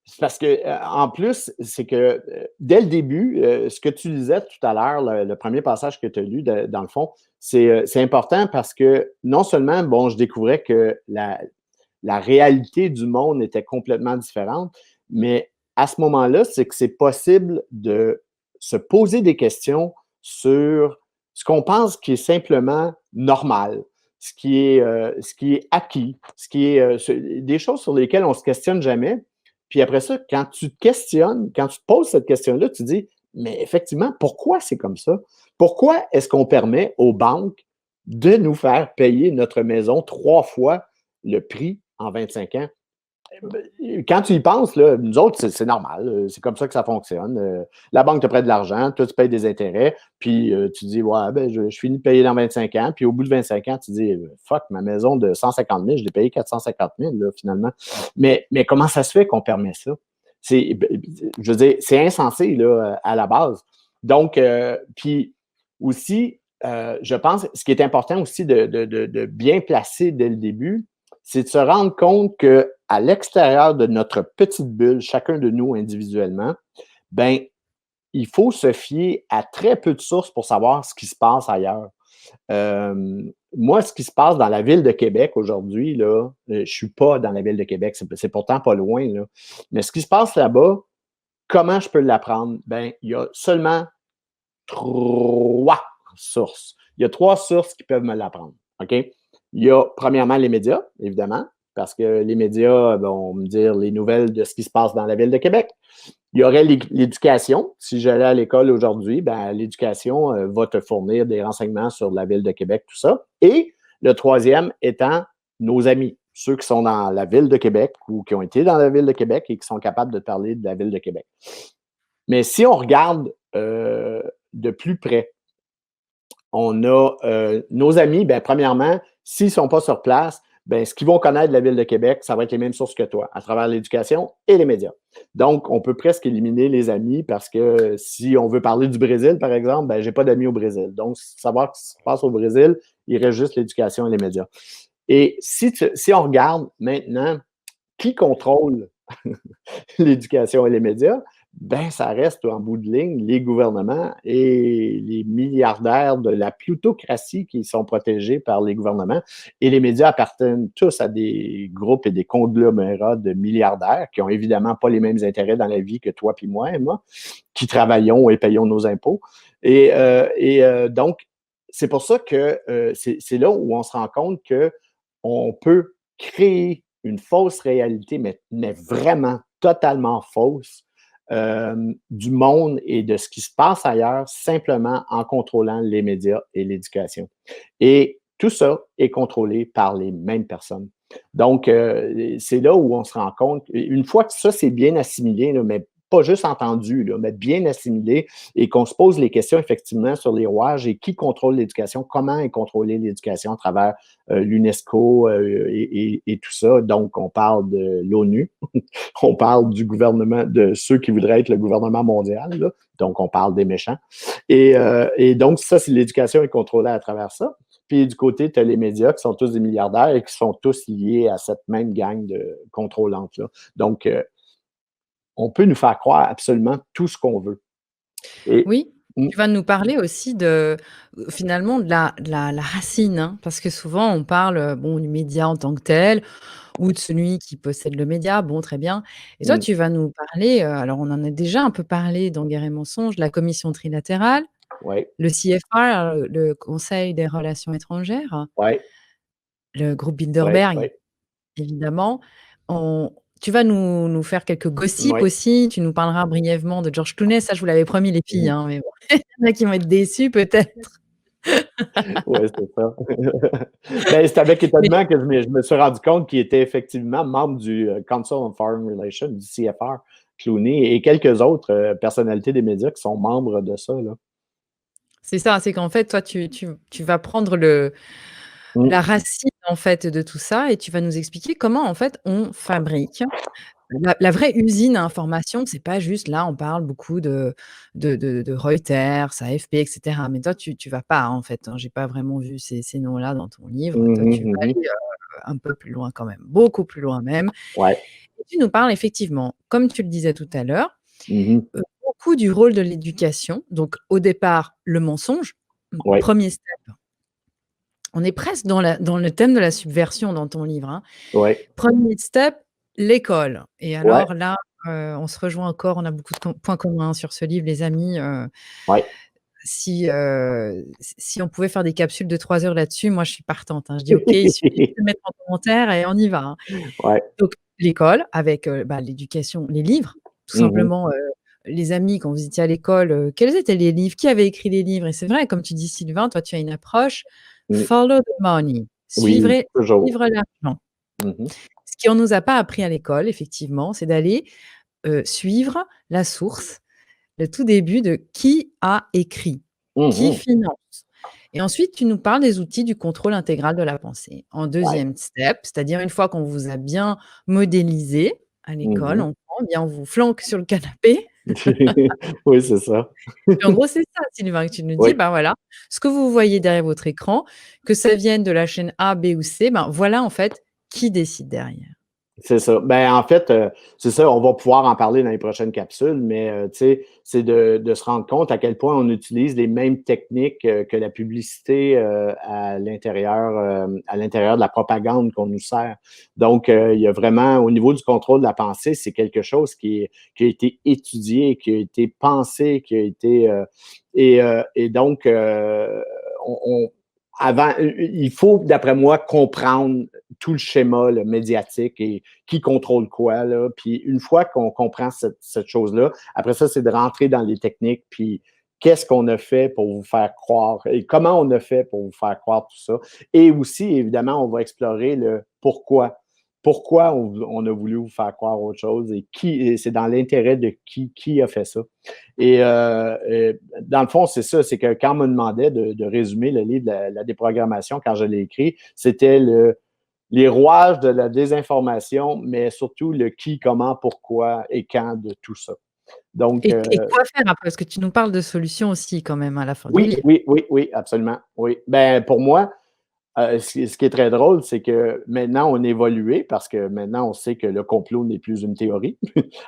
c'est parce que, en plus, c'est que dès le début, ce que tu lisais tout à l'heure, le premier passage que tu as lu, dans le fond, c'est important parce que non seulement, bon, je découvrais que la réalité du monde était complètement différente, mais à ce moment-là, c'est que c'est possible de se poser des questions sur ce qu'on pense qui est simplement normal, ce qui est acquis, des choses sur lesquelles on ne se questionne jamais. Puis après ça, quand tu te questionnes, quand tu te poses cette question-là, tu te dis, mais effectivement, pourquoi c'est comme ça? Pourquoi est-ce qu'on permet aux banques de nous faire payer notre maison 3 fois le prix en 25 ans? Quand tu y penses, là, nous autres, c'est normal. C'est comme ça que ça fonctionne. La banque te prête de l'argent, toi, tu payes des intérêts, puis tu dis, ouais, ben, je finis de payer dans 25 ans, puis au bout de 25 ans, tu dis, fuck, ma maison de 150 000, je l'ai payée 450 000, là, finalement. Mais comment ça se fait qu'on permet ça? Je veux dire, c'est insensé, là, à la base. Donc, puis aussi, je pense, ce qui est important aussi de bien placer dès le début, c'est de se rendre compte qu'à l'extérieur de notre petite bulle, chacun de nous individuellement, ben, il faut se fier à très peu de sources pour savoir ce qui se passe ailleurs. Moi, ce qui se passe dans la ville de Québec aujourd'hui, là, je ne suis pas dans la ville de Québec, c'est pourtant pas loin, là. Mais ce qui se passe là-bas, comment je peux l'apprendre? Ben, il y a seulement 3 sources. Il y a 3 sources qui peuvent me l'apprendre. OK? Il y a, premièrement, les médias, évidemment, parce que les médias vont me dire les nouvelles de ce qui se passe dans la ville de Québec. Il y aurait l'éducation. Si j'allais à l'école aujourd'hui, ben, l'éducation va te fournir des renseignements sur la ville de Québec, tout ça. Et le troisième étant nos amis, ceux qui sont dans la ville de Québec ou qui ont été dans la ville de Québec et qui sont capables de te parler de la ville de Québec. Mais si on regarde de plus près, on a nos amis, ben, premièrement, s'ils ne sont pas sur place, ben, ce qu'ils vont connaître de la Ville de Québec, ça va être les mêmes sources que toi, à travers l'éducation et les médias. Donc, on peut presque éliminer les amis parce que si on veut parler du Brésil, par exemple, ben, je n'ai pas d'amis au Brésil. Donc, savoir ce qui se passe au Brésil, il reste juste l'éducation et les médias. Et si on regarde maintenant qui contrôle l'éducation et les médias, ben, ça reste en bout de ligne les gouvernements et les milliardaires de la plutocratie qui sont protégés par les gouvernements. Et les médias appartiennent tous à des groupes et des conglomérats de milliardaires qui ont évidemment pas les mêmes intérêts dans la vie que toi puis moi, Emma, qui travaillons et payons nos impôts. Donc, c'est pour ça que c'est là où on se rend compte qu'on peut créer une fausse réalité, mais vraiment totalement fausse, du monde et de ce qui se passe ailleurs, simplement en contrôlant les médias et l'éducation. Et tout ça est contrôlé par les mêmes personnes. Donc, c'est là où on se rend compte, une fois que ça c'est bien assimilé, là, mais pas juste entendu, là, mais bien assimilé, et qu'on se pose les questions effectivement sur les rouages et qui contrôle l'éducation, comment est contrôlée l'éducation à travers l'UNESCO et tout ça. Donc, on parle de l'ONU, on parle du gouvernement, de ceux qui voudraient être le gouvernement mondial, là. Donc, on parle des méchants. Et donc, ça, c'est l'éducation est contrôlée à travers ça. Puis du côté, tu as les médias qui sont tous des milliardaires et qui sont tous liés à cette même gang de contrôlantes-là. Donc, on peut nous faire croire absolument tout ce qu'on veut. Et, Oui, mm, tu vas nous parler aussi de, finalement de la racine, hein, parce que souvent on parle, bon, du média en tant que tel ou de celui qui possède le média, bon, très bien. Et toi, mm, tu vas nous parler, alors on en a déjà un peu parlé dans Guerre et mensonges, la commission trilatérale, ouais, le CFR, le Conseil des relations étrangères, ouais, le groupe ouais, Bilderberg, ouais, évidemment. On Tu vas nous faire quelques gossips ouais. aussi, tu nous parleras brièvement de George Clooney, ça je vous l'avais promis les filles, Mhm. hein, mais bon, il y en a qui vont être déçus peut-être. Ouais, c'est ça. Ben, c'est avec Mais étonnement que je me suis rendu compte qu'il était effectivement membre du Council on Foreign Relations, du CFR, Clooney, et quelques autres personnalités des médias qui sont membres de ça, là. c'est ça, c'est qu'en fait, toi, tu vas prendre le Mm, la racine, en fait, de tout ça et tu vas nous expliquer comment, en fait, on fabrique. La vraie usine à information, c'est pas juste là, on parle beaucoup de Reuters, AFP et cetera. Mais toi, tu vas pas, en fait, hein, j'ai pas vraiment vu ces noms-là dans ton livre. Toi, tu mhm, vas mhm. aller, un peu plus loin quand même, beaucoup plus loin même. Ouais. Et tu nous parles effectivement, comme tu le disais tout à l'heure, Mhm. beaucoup du rôle de l'éducation. Donc au départ, le mensonge, Ouais. 1er step. On est presque dans le thème de la subversion dans ton livre, hein. Ouais. 1er step, l'école et Ouais. alors là, on se rejoint encore, on a beaucoup de points communs sur ce livre les amis, Ouais. si on pouvait faire des capsules de 3 heures là-dessus, moi je suis partante, hein. Je dis: «OK, il suffit juste de mettre en commentaire et on y va, hein». Ouais. Donc l'école avec, bah, l'éducation, les livres, tout Mhm. simplement, les amis quand vous étiez à l'école, quels étaient les livres? Qui avait écrit les livres? Et c'est vrai, comme tu dis Sylvain, toi tu as une approche Mm. follow the money, Oui, toujours. suivre l'argent. Mhm. Ce qu'on nous a pas appris à l'école effectivement, c'est d'aller, suivre la source, le tout début de qui a écrit, qui Mhm. finance. Et ensuite, tu nous parles des outils du contrôle intégral de la pensée. En Ouais. 2e step, c'est-à-dire une fois qu'on vous a bien modélisé à l'école, Mhm. on prend, bien on vous flanque sur le canapé. Oui, c'est ça. Et en gros, c'est ça, Sylvain, que tu nous dis, Oui. bah, voilà, ce que vous voyez derrière votre écran, que ça vienne de la chaîne A, B ou C, ben, voilà en fait qui décide derrière. C'est ça. Ben, en fait, c'est ça, on va pouvoir en parler dans les prochaines capsules, mais tu sais, c'est de se rendre compte à quel point on utilise les mêmes techniques que la publicité à l'intérieur de la propagande qu'on nous sert. Donc, il y a vraiment, au niveau du contrôle de la pensée, c'est quelque chose qui a été étudié, qui a été pensé, qui a été et donc avant, il faut, d'après moi, comprendre tout le schéma là, médiatique et qui contrôle quoi. Là. Puis une fois qu'on comprend cette chose-là, après ça, c'est de rentrer dans les techniques, puis qu'est-ce qu'on a fait pour vous faire croire et comment on a fait pour vous faire croire tout ça. Et aussi, évidemment, on va explorer le pourquoi. Pourquoi on a voulu vous faire croire autre chose et c'est dans l'intérêt de qui a fait ça. Dans le fond, c'est ça, c'est que quand on me demandait de résumer le livre de la déprogrammation quand je l'ai écrit, c'était les rouages de la désinformation, mais surtout le qui, comment, pourquoi et quand de tout ça. Donc, Et quoi faire après? Parce que tu nous parles de solutions aussi quand même à la fin du oui, livre. oui, oui, oui, absolument. Oui. Ben, pour moi, ce qui est très drôle, c'est que maintenant, on a évolué parce que maintenant, on sait que le complot n'est plus une théorie.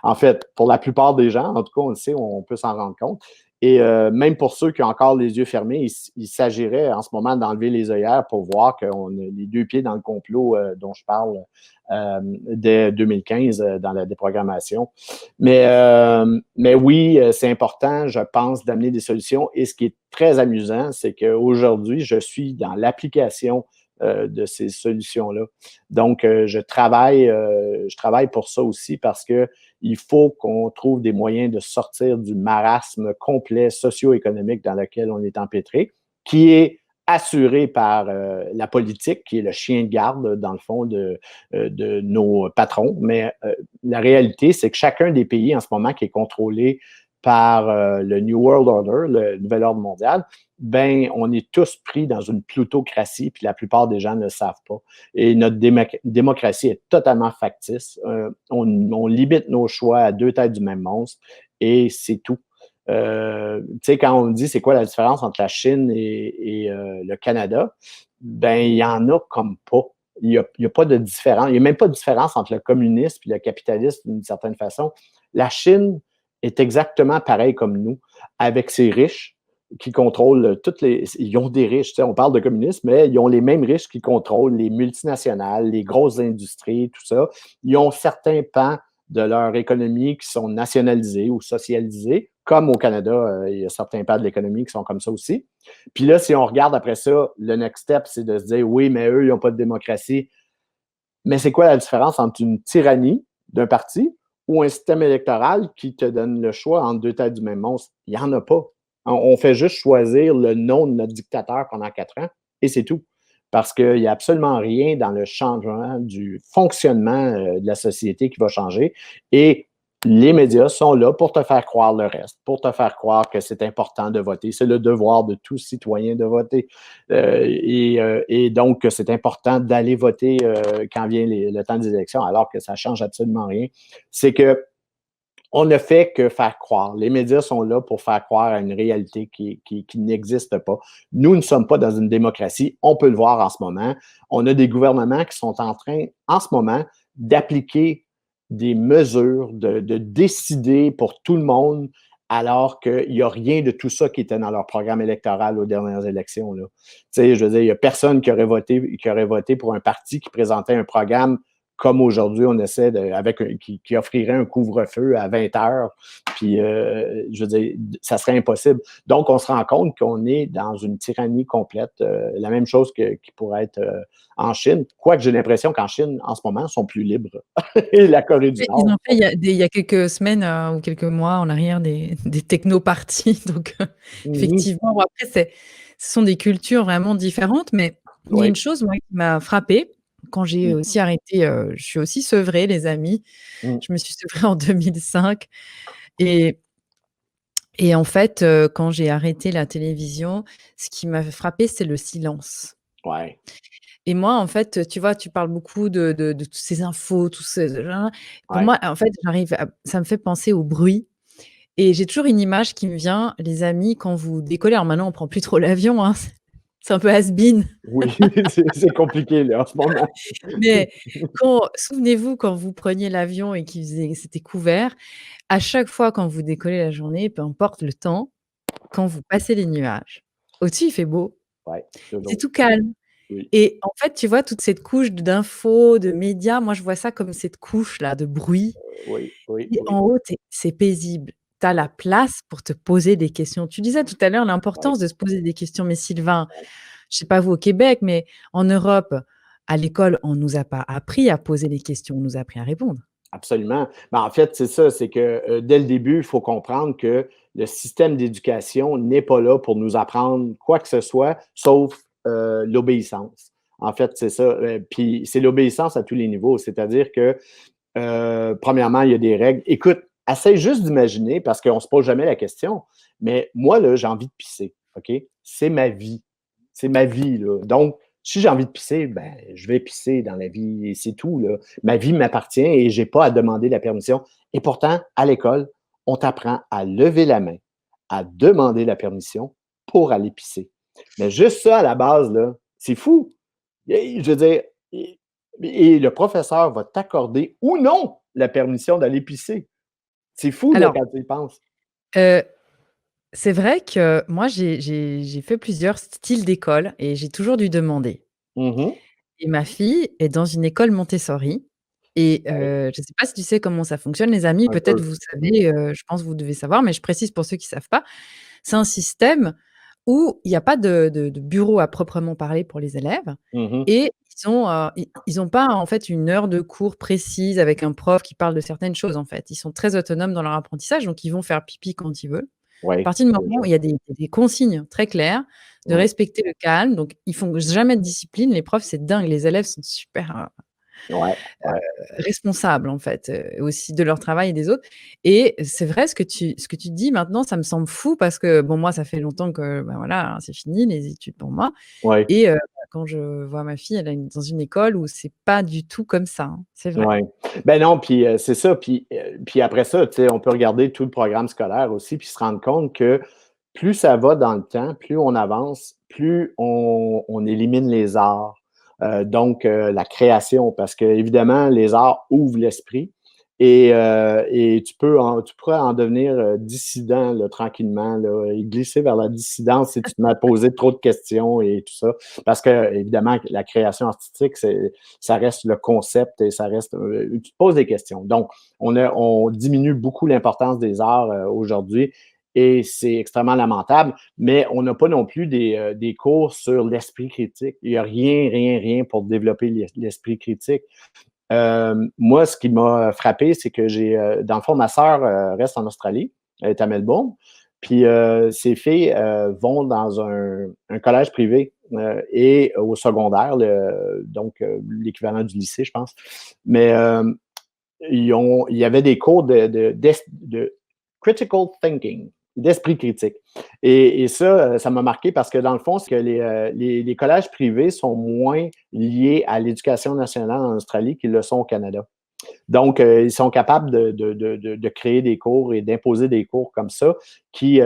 En fait, pour la plupart des gens, en tout cas, on le sait, on peut s'en rendre compte. Et même pour ceux qui ont encore les yeux fermés, il s'agirait en ce moment d'enlever les œillères pour voir qu'on a les deux pieds dans le complot dont je parle dès 2015 dans la déprogrammation. Mais oui, c'est important, je pense, d'amener des solutions. Et ce qui est très amusant, c'est qu'aujourd'hui, je suis dans l'application de ces solutions-là. Donc, je travaille pour ça aussi parce que il faut qu'on trouve des moyens de sortir du marasme complet socio-économique dans lequel on est empêtré, qui est assuré par la politique, qui est le chien de garde, dans le fond, de nos patrons. Mais la réalité, c'est que chacun des pays en ce moment qui est contrôlé par le New World Order, le nouvel ordre mondial, ben, on est tous pris dans une plutocratie, puis la plupart des gens ne le savent pas. Et notre démocratie est totalement factice. On limite nos choix à deux têtes du même monstre, et c'est tout. Tu sais, quand on dit c'est quoi la différence entre la Chine et le Canada, ben, il y en a comme pas. Il y a pas de différence. Il n'y a même pas de différence entre le communisme et le capitalisme d'une certaine façon. La Chine est exactement pareil comme nous, avec ses riches qui contrôlent toutes les. Ils ont des riches, tu sais, on parle de communisme, mais ils ont les mêmes riches qui contrôlent les multinationales, les grosses industries, tout ça. Ils ont certains pans de leur économie qui sont nationalisés ou socialisés, comme au Canada, il y a certains pans de l'économie qui sont comme ça aussi. Puis là, si on regarde après ça, le next step, c'est de se dire, oui, mais eux, ils n'ont pas de démocratie. Mais c'est quoi la différence entre une tyrannie d'un parti ou un système électoral qui te donne le choix entre deux têtes du même monstre? Il n'y en a pas. On fait juste choisir le nom de notre dictateur pendant 4 ans et c'est tout. Parce qu'il n'y a absolument rien dans le changement du fonctionnement de la société qui va changer. Et les médias sont là pour te faire croire le reste, pour te faire croire que c'est important de voter. C'est le devoir de tout citoyen de voter. Et donc, c'est important d'aller voter quand vient le temps des élections, alors que ça ne change absolument rien. C'est que on ne fait que faire croire. Les médias sont là pour faire croire à une réalité qui n'existe pas. Nous ne sommes pas dans une démocratie. On peut le voir en ce moment. On a des gouvernements qui sont en train, en ce moment, d'appliquer des mesures, de décider pour tout le monde, alors qu'il n'y a rien de tout ça qui était dans leur programme électoral aux dernières élections. Là. Tu sais, je veux dire, il n'y a personne qui aurait voté pour un parti qui présentait un programme comme aujourd'hui, on essaie qui offrirait un couvre-feu à 20 heures, puis je veux dire, ça serait impossible. Donc, on se rend compte qu'on est dans une tyrannie complète, la même chose qui pourrait être en Chine, quoique j'ai l'impression qu'en Chine, en ce moment, ils sont plus libres. Et la Corée du Ils Nord. ont fait il y a quelques semaines ou quelques mois en arrière des techno-parties. Donc, effectivement, bon, après, ce sont des cultures vraiment différentes. Mais il y a Oui. une chose, moi, qui m'a frappée quand j'ai aussi arrêté. Je suis aussi sevrée, les amis. Mm. Je me suis sevrée en 2005. Et en fait, quand j'ai arrêté la télévision, ce qui m'a frappée, c'est le silence. Ouais. Et moi, en fait, tu vois, tu parles beaucoup de toutes ces infos, tous ces pour Ouais. moi, en fait, ça me fait penser au bruit. Et j'ai toujours une image qui me vient, les amis, quand vous décollez. Alors maintenant, on prend plus trop l'avion, hein, c'est un peu has-been. Oui, c'est compliqué là, en ce moment. Mais souvenez-vous quand vous preniez l'avion et c'était couvert, à chaque fois quand vous décollez la journée, peu importe le temps, quand vous passez les nuages, au-dessus, il fait beau, Ouais, c'est toujours. tout calme. Oui, Et en fait, tu vois, toute cette couche d'infos, de médias, moi, je vois ça comme cette couche-là de bruit. oui, oui, Et oui. en haut, c'est paisible. Tu as la place pour te poser des questions. Tu disais tout à l'heure Ouais, l'importance de se poser des questions. Mais Sylvain, je sais pas vous au Québec, mais en Europe, à l'école, on nous a pas appris à poser des questions, on nous a appris à répondre. absolument. Ben, en fait, c'est ça, c'est que dès le début, il faut comprendre que le système d'éducation n'est pas là pour nous apprendre quoi que ce soit, sauf l'obéissance. En fait, c'est ça. Puis c'est l'obéissance à tous les niveaux. C'est-à-dire que, premièrement, il y a des règles. Écoute, essaye juste d'imaginer, parce qu'on ne se pose jamais la question, mais moi, là, j'ai envie de pisser. OK? C'est ma vie. C'est ma vie, là. Donc, si j'ai envie de pisser, ben, je vais pisser dans la vie et c'est tout, là. Ma vie m'appartient et je n'ai pas à demander la permission. Et pourtant, à l'école, on t'apprend à lever la main, à demander la permission pour aller pisser. Mais juste ça, à la base, là, c'est fou. Je veux dire, et le professeur va t'accorder ou non la permission d'aller pisser. C'est fou, là, Alors, quand tu y penses. heu, c'est vrai que moi, j'ai fait plusieurs styles d'école et j'ai toujours dû demander. Mhm. Et ma fille est dans une école Montessori et Ouais, je ne sais pas si tu sais comment ça fonctionne, les amis, un peut-être peu. vous savez, je pense que vous devez savoir, mais je précise pour ceux qui savent pas. C'est un système où il y a pas de bureau à proprement parler pour les élèves Mhm. et ils ont pas, en fait, une heure de cours précise avec un prof qui parle de certaines choses, en fait. Ils sont très autonomes dans leur apprentissage, donc ils vont faire pipi quand ils veulent. À Oui, partir du moment déjà. où il y a des consignes très claires, de Oui, respecter le calme, donc ils font jamais de discipline. Les profs, c'est dingue, les élèves sont super, ouais, ouais, responsables en fait, aussi de leur travail et des autres et c'est vrai ce que tu dis maintenant, ça me semble fou parce que bon, moi, ça fait longtemps que, ben, voilà, hein, c'est fini les études pour moi ouais, et quand je vois ma fille, elle est dans une école où c'est pas du tout comme ça, hein, c'est vrai. ouais. Ben non, puis c'est ça. Puis après ça, tu sais, on peut regarder tout le programme scolaire aussi, puis se rendre compte que plus ça va dans le temps, plus on avance, plus on élimine les arts. Donc, la création, parce que évidemment, les arts ouvrent l'esprit et tu pourrais en devenir dissident là, tranquillement, là, et glisser vers la dissidence si tu te mets à poser trop de questions et tout ça. Parce que, évidemment, la création artistique, ça reste le concept et ça reste. Tu te poses des questions. Donc, on diminue beaucoup l'importance des arts aujourd'hui et c'est extrêmement lamentable, mais on n'a pas non plus des cours sur l'esprit critique. Il n'y a rien, rien, rien pour développer l'esprit critique. Moi, ce qui m'a frappé, c'est que dans le fond, ma sœur reste en Australie, elle est à Melbourne, puis ses filles vont dans un collège privé et au secondaire, donc l'équivalent du lycée, je pense. Mais il y avait des cours de critical thinking, d'esprit critique. Et ça, ça m'a marqué parce que dans le fond, c'est que les collèges privés sont moins liés à l'éducation nationale en Australie qu'ils le sont au Canada. Donc, ils sont capables de créer des cours et d'imposer des cours comme ça qui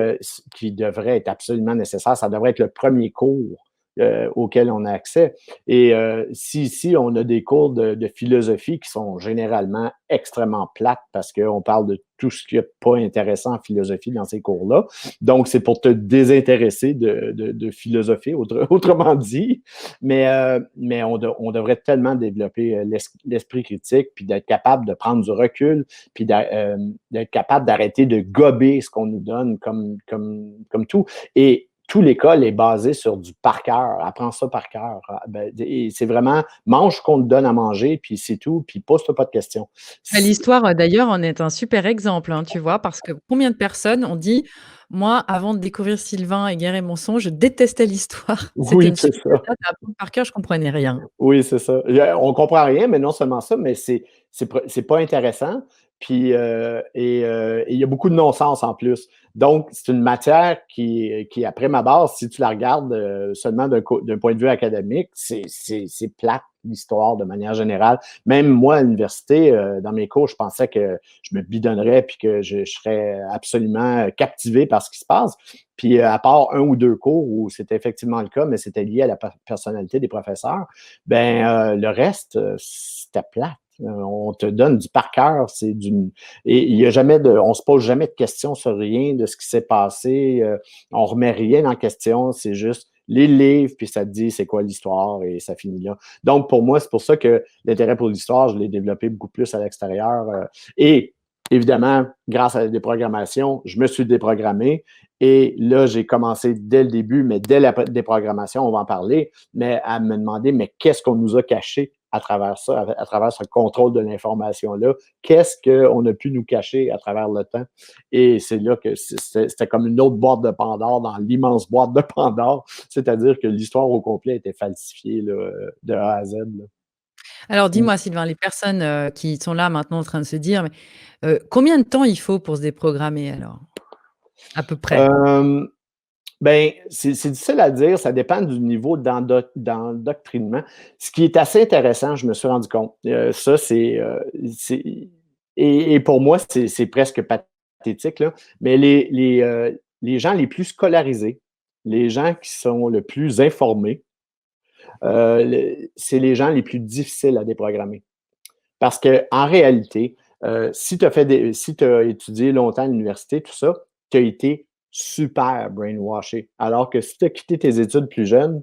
devraient être absolument nécessaires. Ça devrait être le premier cours auquel on a accès. Et si ici, on a des cours de philosophie qui sont généralement extrêmement plates parce qu'on parle de tout ce qui n'est pas intéressant en philosophie dans ces cours-là. Donc, c'est pour te désintéresser de philosophie, autrement dit. Mais on devrait tellement développer l'esprit critique, puis d'être capable de prendre du recul, puis d'être capable d'arrêter de gober ce qu'on nous donne comme tout. Et tout l'école est basé sur du par cœur. Apprends ça par cœur. Ben, et c'est vraiment mange ce qu'on te donne à manger, puis c'est tout, puis pose-toi pas de questions. Bah, l'histoire, d'ailleurs, en est un super exemple, hein, tu vois? Parce que combien de personnes ont dit: «Moi, avant de découvrir Sylvain et Guerre et mensonges, je détestais l'histoire. C'était Oui, une c'est super ça. méthode à apprendre par cœur, je comprenais rien». Oui, c'est ça. On comprend rien, mais non seulement ça, mais c'est pas intéressant. Puis, et il y a beaucoup de non-sens en plus. Donc, c'est une matière qui, après ma base, si tu la regardes seulement d'un point de vue académique, c'est plate, l'histoire de manière générale. Même moi, à l'université, dans mes cours, je pensais que je me bidonnerais puis que je serais absolument captivé par ce qui se passe. Puis, à part un ou deux cours où c'était effectivement le cas, mais c'était lié à la personnalité des professeurs, ben le reste, c'était plate. On te donne du par cœur, et il y a jamais on se pose jamais de questions sur rien de ce qui s'est passé. On remet rien en question, c'est juste les livres, puis ça te dit c'est quoi l'histoire et ça finit là. Donc pour moi, c'est pour ça que l'intérêt pour l'histoire, je l'ai développé beaucoup plus à l'extérieur. Et évidemment, grâce à la déprogrammation, je me suis déprogrammé. Et là, j'ai commencé dès le début, mais dès la déprogrammation, on va en parler, mais à me demander, mais qu'est-ce qu'on nous a caché à travers ça, à travers ce contrôle de l'information-là? Qu'est-ce qu'on a pu nous cacher à travers le temps? Et c'est là que c'était comme une autre boîte de Pandore dans l'immense boîte de Pandore, c'est-à-dire que l'histoire au complet était falsifiée là, de A à Z. Là. Alors Mm. dis-moi Sylvain, les personnes, qui sont là maintenant en train de se dire: «Mais, combien de temps il faut pour se déprogrammer alors?» À peu près? Euh, Ben, c'est difficile à dire, ça dépend du niveau d'endoctrinement. Ce qui est assez intéressant, je me suis rendu compte, ça, et pour moi, c'est presque pathétique, là, mais les gens les plus scolarisés, les gens qui sont le plus informés, c'est les gens les plus difficiles à déprogrammer. Parce qu'en réalité, si tu as étudié longtemps à l'université, tout ça, tu as été super brainwashé. Alors que si tu as quitté tes études plus jeunes,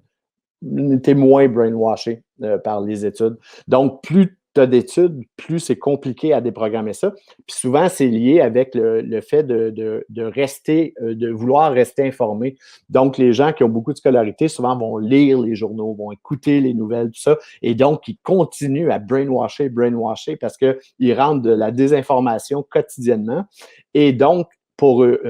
tu es moins brainwashé par les études. Donc, plus tu as d'études, plus c'est compliqué à déprogrammer ça. Puis souvent, c'est lié avec le fait de rester, de vouloir rester informé. Donc, les gens qui ont beaucoup de scolarité, souvent vont lire les journaux, vont écouter les nouvelles, tout ça. Et donc, ils continuent à brainwasher, parce qu'ils rentrent de la désinformation quotidiennement. Et donc, pour eux,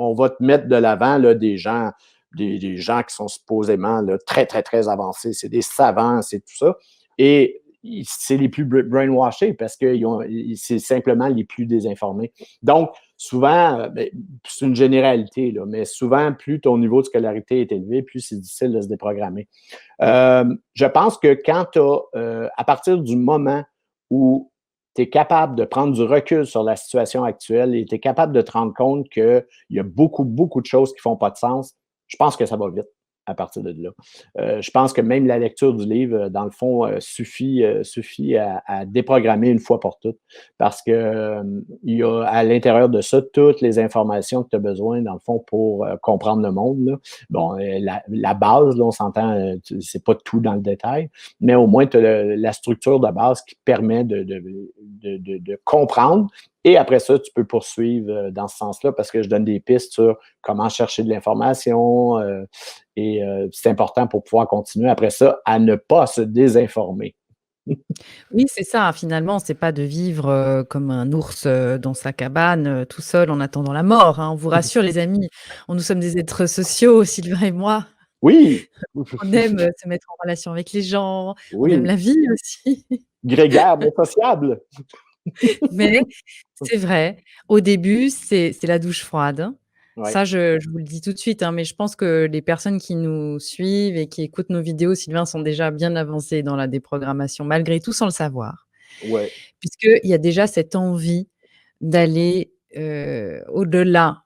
on va te mettre de l'avant là, des gens qui sont supposément là, très, très, très avancés. C'est des savants, c'est tout ça. Et c'est les plus brainwashés parce que c'est simplement les plus désinformés. Donc, souvent, c'est une généralité, là, mais souvent, plus ton niveau de scolarité est élevé, plus c'est difficile de se déprogrammer. Je pense que à partir du moment où tu es capable de prendre du recul sur la situation actuelle et tu es capable de te rendre compte qu'il y a beaucoup, beaucoup de choses qui ne font pas de sens, je pense que ça va vite à partir de là. Je pense que même la lecture du livre, dans le fond, suffit à déprogrammer une fois pour toutes parce que il y a à l'intérieur de ça toutes les informations que tu as besoin, dans le fond, pour comprendre le monde. Là. Bon, la base, là, on s'entend, c'est pas tout dans le détail, mais au moins, tu as la structure de base qui permet de comprendre. Et après ça, tu peux poursuivre dans ce sens-là parce que je donne des pistes sur comment chercher de l'information et c'est important pour pouvoir continuer après ça à ne pas se désinformer. Oui, c'est ça, finalement, c'est pas de vivre, comme un ours, dans sa cabane, tout seul en attendant la mort, hein. On vous rassure les amis, nous sommes des êtres sociaux, Sylvain et moi. Oui, On aime, se mettre en relation avec les gens, on aime oui, la vie aussi. grégaire mais sociable. Mais c'est vrai, au début, c'est la douche froide. Ouais, Ça, je vous le dis tout de suite, hein, mais je pense que les personnes qui nous suivent et qui écoutent nos vidéos, Sylvain, sont déjà bien avancées dans la déprogrammation, malgré tout, sans le savoir. ouais, Puisqu'il y a déjà cette envie d'aller, au-delà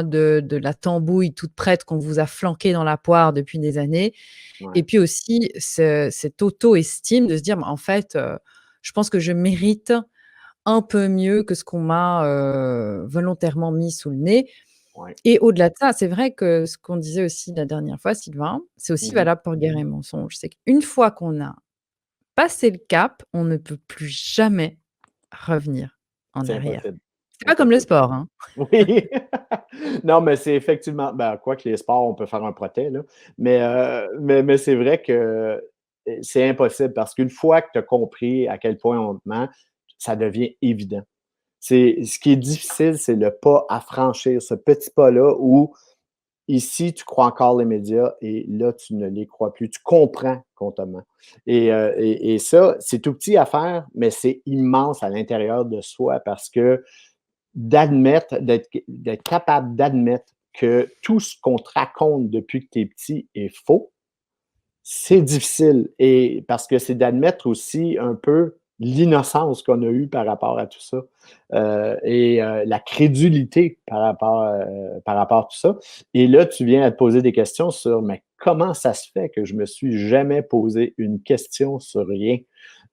de la tambouille toute prête qu'on vous a flanquée dans la poire depuis des années et ouais, puis aussi cette auto-estime de se dire: «Mais en fait, je pense que je mérite un peu mieux que ce qu'on m'a, volontairement mis sous le nez» ouais. et au-delà de ça, c'est vrai que ce qu'on disait aussi la dernière fois, Sylvain, c'est aussi Mmh. valable pour Guerre et mensonge. C'est qu'une fois qu'on a passé le cap, on ne peut plus jamais revenir en C'est arrière. impossible, C'est pas comme le impossible. sport, hein. Oui. Non, mais c'est effectivement quoique les sports, on peut faire un protège, là, mais c'est vrai que, c'est impossible parce qu'une fois que tu as compris à quel point on te ment, ça devient évident. C'est ce qui est difficile, c'est le pas à franchir, ce petit pas-là où ici, tu crois encore les médias et là, tu ne les crois plus. Tu comprends qu'on te ment. Et ça, c'est tout petit à faire, mais c'est immense à l'intérieur de soi parce que d'être capable d'admettre que tout ce qu'on te raconte depuis que tu es petit est faux, c'est difficile et parce que c'est d'admettre aussi un peu l'innocence qu'on a eue par rapport à tout ça, la crédulité par rapport à tout ça et là, tu viens à te poser des questions sur: «Mais comment ça se fait que je me suis jamais posé une question sur rien?»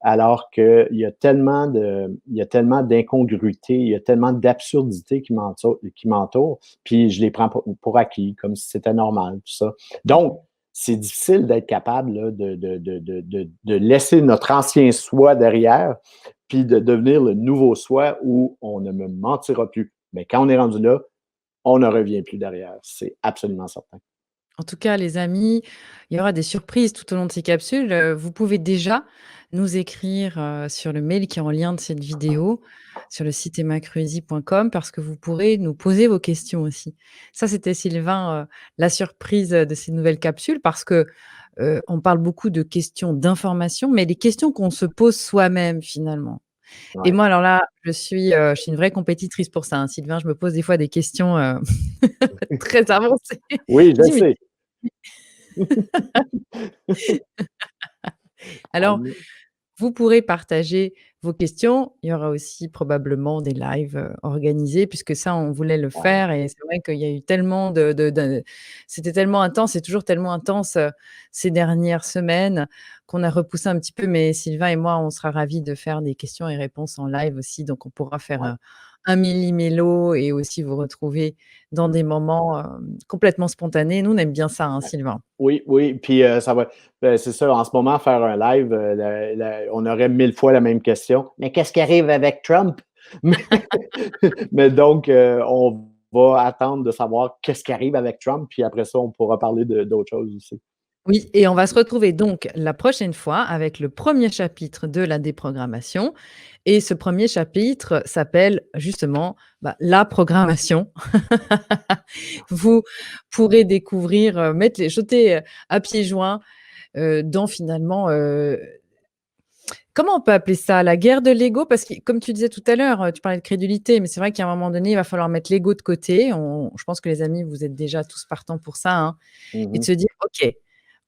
alors qu'il y a tellement d'incongruités, il y a tellement d'absurdités qui m'entourent, puis je les prends pour acquis, comme si c'était normal, tout ça. Donc c'est difficile d'être capable là, de laisser notre ancien soi derrière, puis de devenir le nouveau soi où on ne me mentira plus. Mais quand on est rendu là, on ne revient plus derrière. C'est absolument certain. En tout cas, les amis, il y aura des surprises tout au long de ces capsules. Vous pouvez déjà nous écrire, sur le mail qui est en lien de cette vidéo, sur le site emmacruzy.com parce que vous pourrez nous poser vos questions aussi. Ça, c'était Sylvain, la surprise, de ces nouvelles capsules parce que, on parle beaucoup de questions d'information, mais les questions qu'on se pose soi-même finalement. Et Ouais. moi, alors là, je suis une vraie compétitrice pour ça, hein, Sylvain. Je me pose des fois des questions, très avancées. Oui, Je je dis: «Mais» sais. alors, vous pourrez partager vos questions. Il y aura aussi probablement des lives, organisés puisque ça, on voulait le Ouais, faire et c'est vrai qu'il y a eu tellement de c'était tellement intense, c'est toujours tellement intense, ces dernières semaines qu'on a repoussé un petit peu. Mais Sylvain et moi, on sera ravis de faire des questions et réponses en live aussi. Donc on pourra faire, ouais, un méli-mélo et aussi vous retrouver dans des moments, complètement spontanés. Nous, on aime bien ça, hein, ouais. Sylvain. Oui, oui, puis c'est ça, en ce moment, faire un live, on aurait 1000 fois la même question. Mais qu'est-ce qui arrive avec Trump? Mais, mais donc, on va attendre de savoir qu'est-ce qui arrive avec Trump, puis après ça, on pourra parler d'autres choses aussi. Oui, et on va se retrouver donc la prochaine fois avec le premier chapitre de la déprogrammation et ce premier chapitre s'appelle justement, la programmation. Vous pourrez découvrir, mettre les jeter, à pieds joints, dans finalement, comment on peut appeler ça? La guerre de l'ego? Parce que comme tu disais tout à l'heure, tu parlais de crédulité, mais c'est vrai qu'à un moment donné, il va falloir mettre l'ego de côté. Je pense que les amis, vous êtes déjà tous partants pour ça, hein, et de Mhm. se dire: «OK,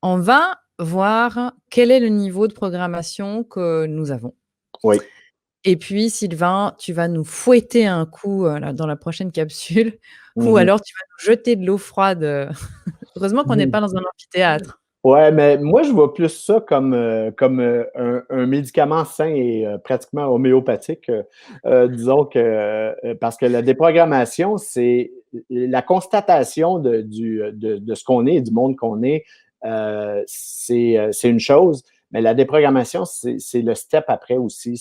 on va voir quel est le niveau de programmation que nous avons». Oui. Et puis Sylvain, tu vas nous fouetter un coup, là, dans la prochaine capsule ou Mhm. alors tu vas nous jeter de l'eau froide, heureusement qu'on n'est pas dans un amphithéâtre. Ouais, mais moi, je vois plus ça comme un médicament sain et pratiquement homéopathique. Disons que, parce que la déprogrammation, c'est la constatation de ce qu'on est, du monde qu'on est, c'est une chose, mais la déprogrammation, c'est le step après aussi.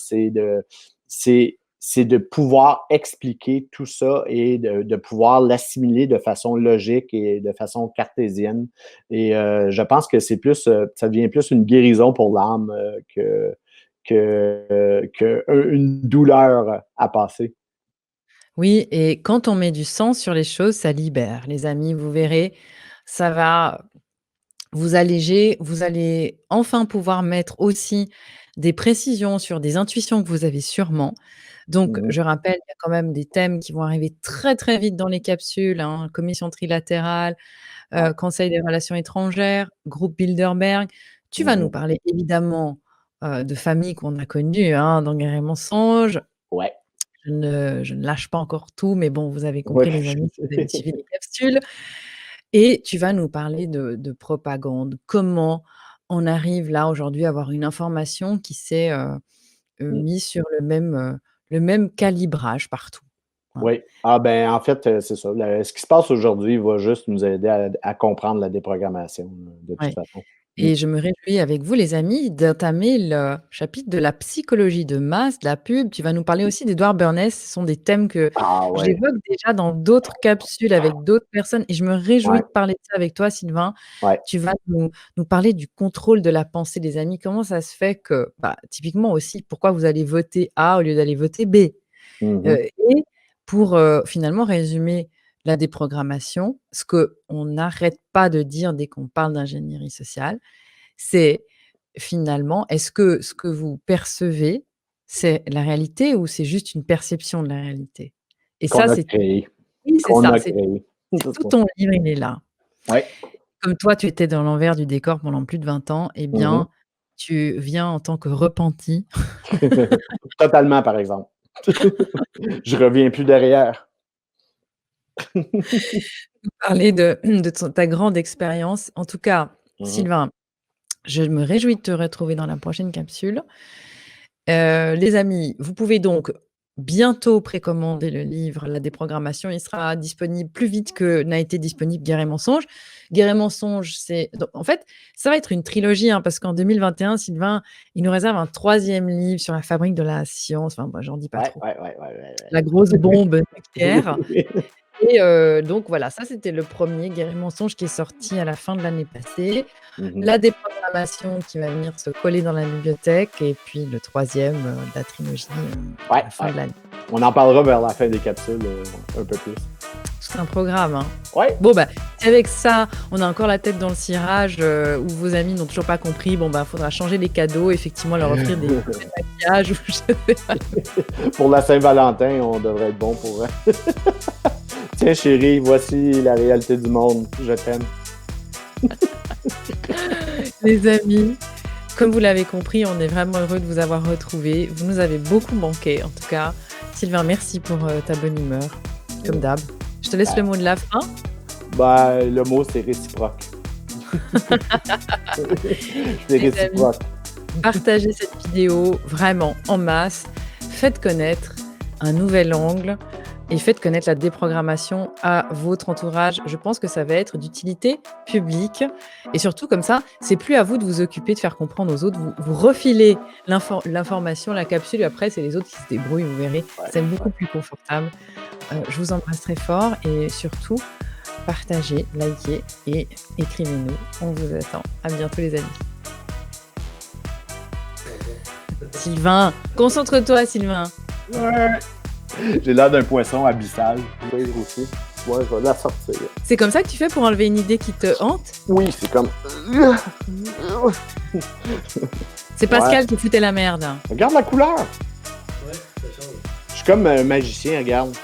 C'est de pouvoir expliquer tout ça et de pouvoir l'assimiler de façon logique et de façon cartésienne. Et je pense que ça devient plus une guérison pour l'âme que une douleur à passer. Oui, et quand on met du sens sur les choses, ça libère. Les amis, vous verrez, ça va vous alléger. Vous allez enfin pouvoir mettre aussi des précisions sur des intuitions que vous avez sûrement. Donc, Mhm. je rappelle, il y a quand même des thèmes qui vont arriver très, très vite dans les capsules, hein, commission trilatérale, Ouais. conseil des relations étrangères, groupe Bilderberg. Tu vas nous Mhm. parler évidemment, de familles qu'on a connues, hein, dans Guerre et mensonges. Ouais. Je ne lâche pas encore tout, mais bon, vous avez Ouais. compris les amis si vous avez suivi les capsules, et tu vas nous parler de propagande. Comment on arrive là aujourd'hui à avoir une information qui s'est, mise sur le même calibrage partout, hein. Oui. Ah ben, en fait, c'est ça. Ce qui se passe aujourd'hui va juste nous aider à comprendre la déprogrammation, de toute Ouais. façon. Mm. Et je me réjouis avec vous les amis d'entamer le chapitre de la psychologie de masse, de la pub. Tu vas nous parler aussi d'Edouard Bernays. Ce sont des thèmes que Ah ouais. j'évoque déjà dans d'autres capsules avec d'autres personnes et je me réjouis Ouais. de parler de ça avec toi Sylvain. Ouais. Tu vas nous parler du contrôle de la pensée des amis. Comment ça se fait que, typiquement aussi, pourquoi vous allez voter A au lieu d'aller voter B? Mhm. Et pour, finalement résumer la déprogrammation, ce qu'on n'arrête pas de dire dès qu'on parle d'ingénierie sociale, c'est finalement, est-ce que ce que vous percevez, c'est la réalité ou c'est juste une perception de la réalité? Et Qu'on ça, a c'est créé. oui, c'est Qu'on ça, a c'est créé. C'est tout ça. ton livre, il est là. Ouais. Comme toi, tu étais dans l'envers du décor pendant plus de 20 ans, eh Mhm. bien, tu viens en tant que repenti Totalement, par exemple. Je reviens plus derrière. parler de ta grande expérience. En tout cas, Mhm. Sylvain, je me réjouis de te retrouver dans la prochaine capsule. Les amis, vous pouvez donc bientôt précommander le livre La déprogrammation. Il sera disponible plus vite que n'a été disponible Guerre et mensonges. Guerre et mensonges, c'est donc en fait, ça va être une trilogie, hein, parce qu'en 2021, Sylvain, il nous réserve un troisième livre sur la fabrique de la science. Enfin, j'en dis pas Ouais, trop. ouais, ouais, ouais, ouais, La grosse bombe nucléaire. ouais. Et donc voilà, ça c'était le premier Guerre et mensonges qui est sorti à la fin de l'année passée. Mhm. La déprogrammation qui va venir se coller dans la bibliothèque et puis le troisième de la trilogie, à Ouais, la fin ouais. de l'année. On en parlera vers la fin des capsules, un peu plus. C'est un programme, hein. Ouais. Bon, si avec ça, on a encore la tête dans le cirage, ou vos amis n'ont toujours pas compris, bon, faudra changer les cadeaux, effectivement leur offrir des maquillages ou je sais pas. Pour la Saint-Valentin, on devrait être bon pour. Tiens, chérie, voici la réalité du monde. Je t'aime. Les amis, comme vous l'avez compris, on est vraiment heureux de vous avoir retrouvés. Vous nous avez beaucoup manqué, en tout cas. Sylvain, merci pour, ta bonne humeur, comme d'hab. Je te laisse le mot de la fin. Le mot, c'est réciproque. C'est Les amis, réciproque. partagez cette vidéo vraiment en masse. Faites connaître un nouvel angle et faites connaître la déprogrammation à votre entourage. Je pense que ça va être d'utilité publique et surtout comme ça, c'est plus à vous de vous occuper de faire comprendre aux autres. Vous refilez l'information, la capsule et après c'est les autres qui se débrouillent, vous verrez. Ouais, C'est beaucoup ouais. plus confortable. Je vous embrasse très fort et surtout, partagez, likez et écrivez-nous. On vous attend. À bientôt les amis. Sylvain, concentre-toi Sylvain. Ouais. J'ai l'air d'un poisson abyssal. Je vais aussi. Ouais, je vais la sortir. C'est comme ça que tu fais pour enlever une idée qui te hante? Oui, c'est comme... C'est Pascal qui foutait la merde. Regarde la couleur. Ouais, ça change. Je suis comme un magicien, regarde.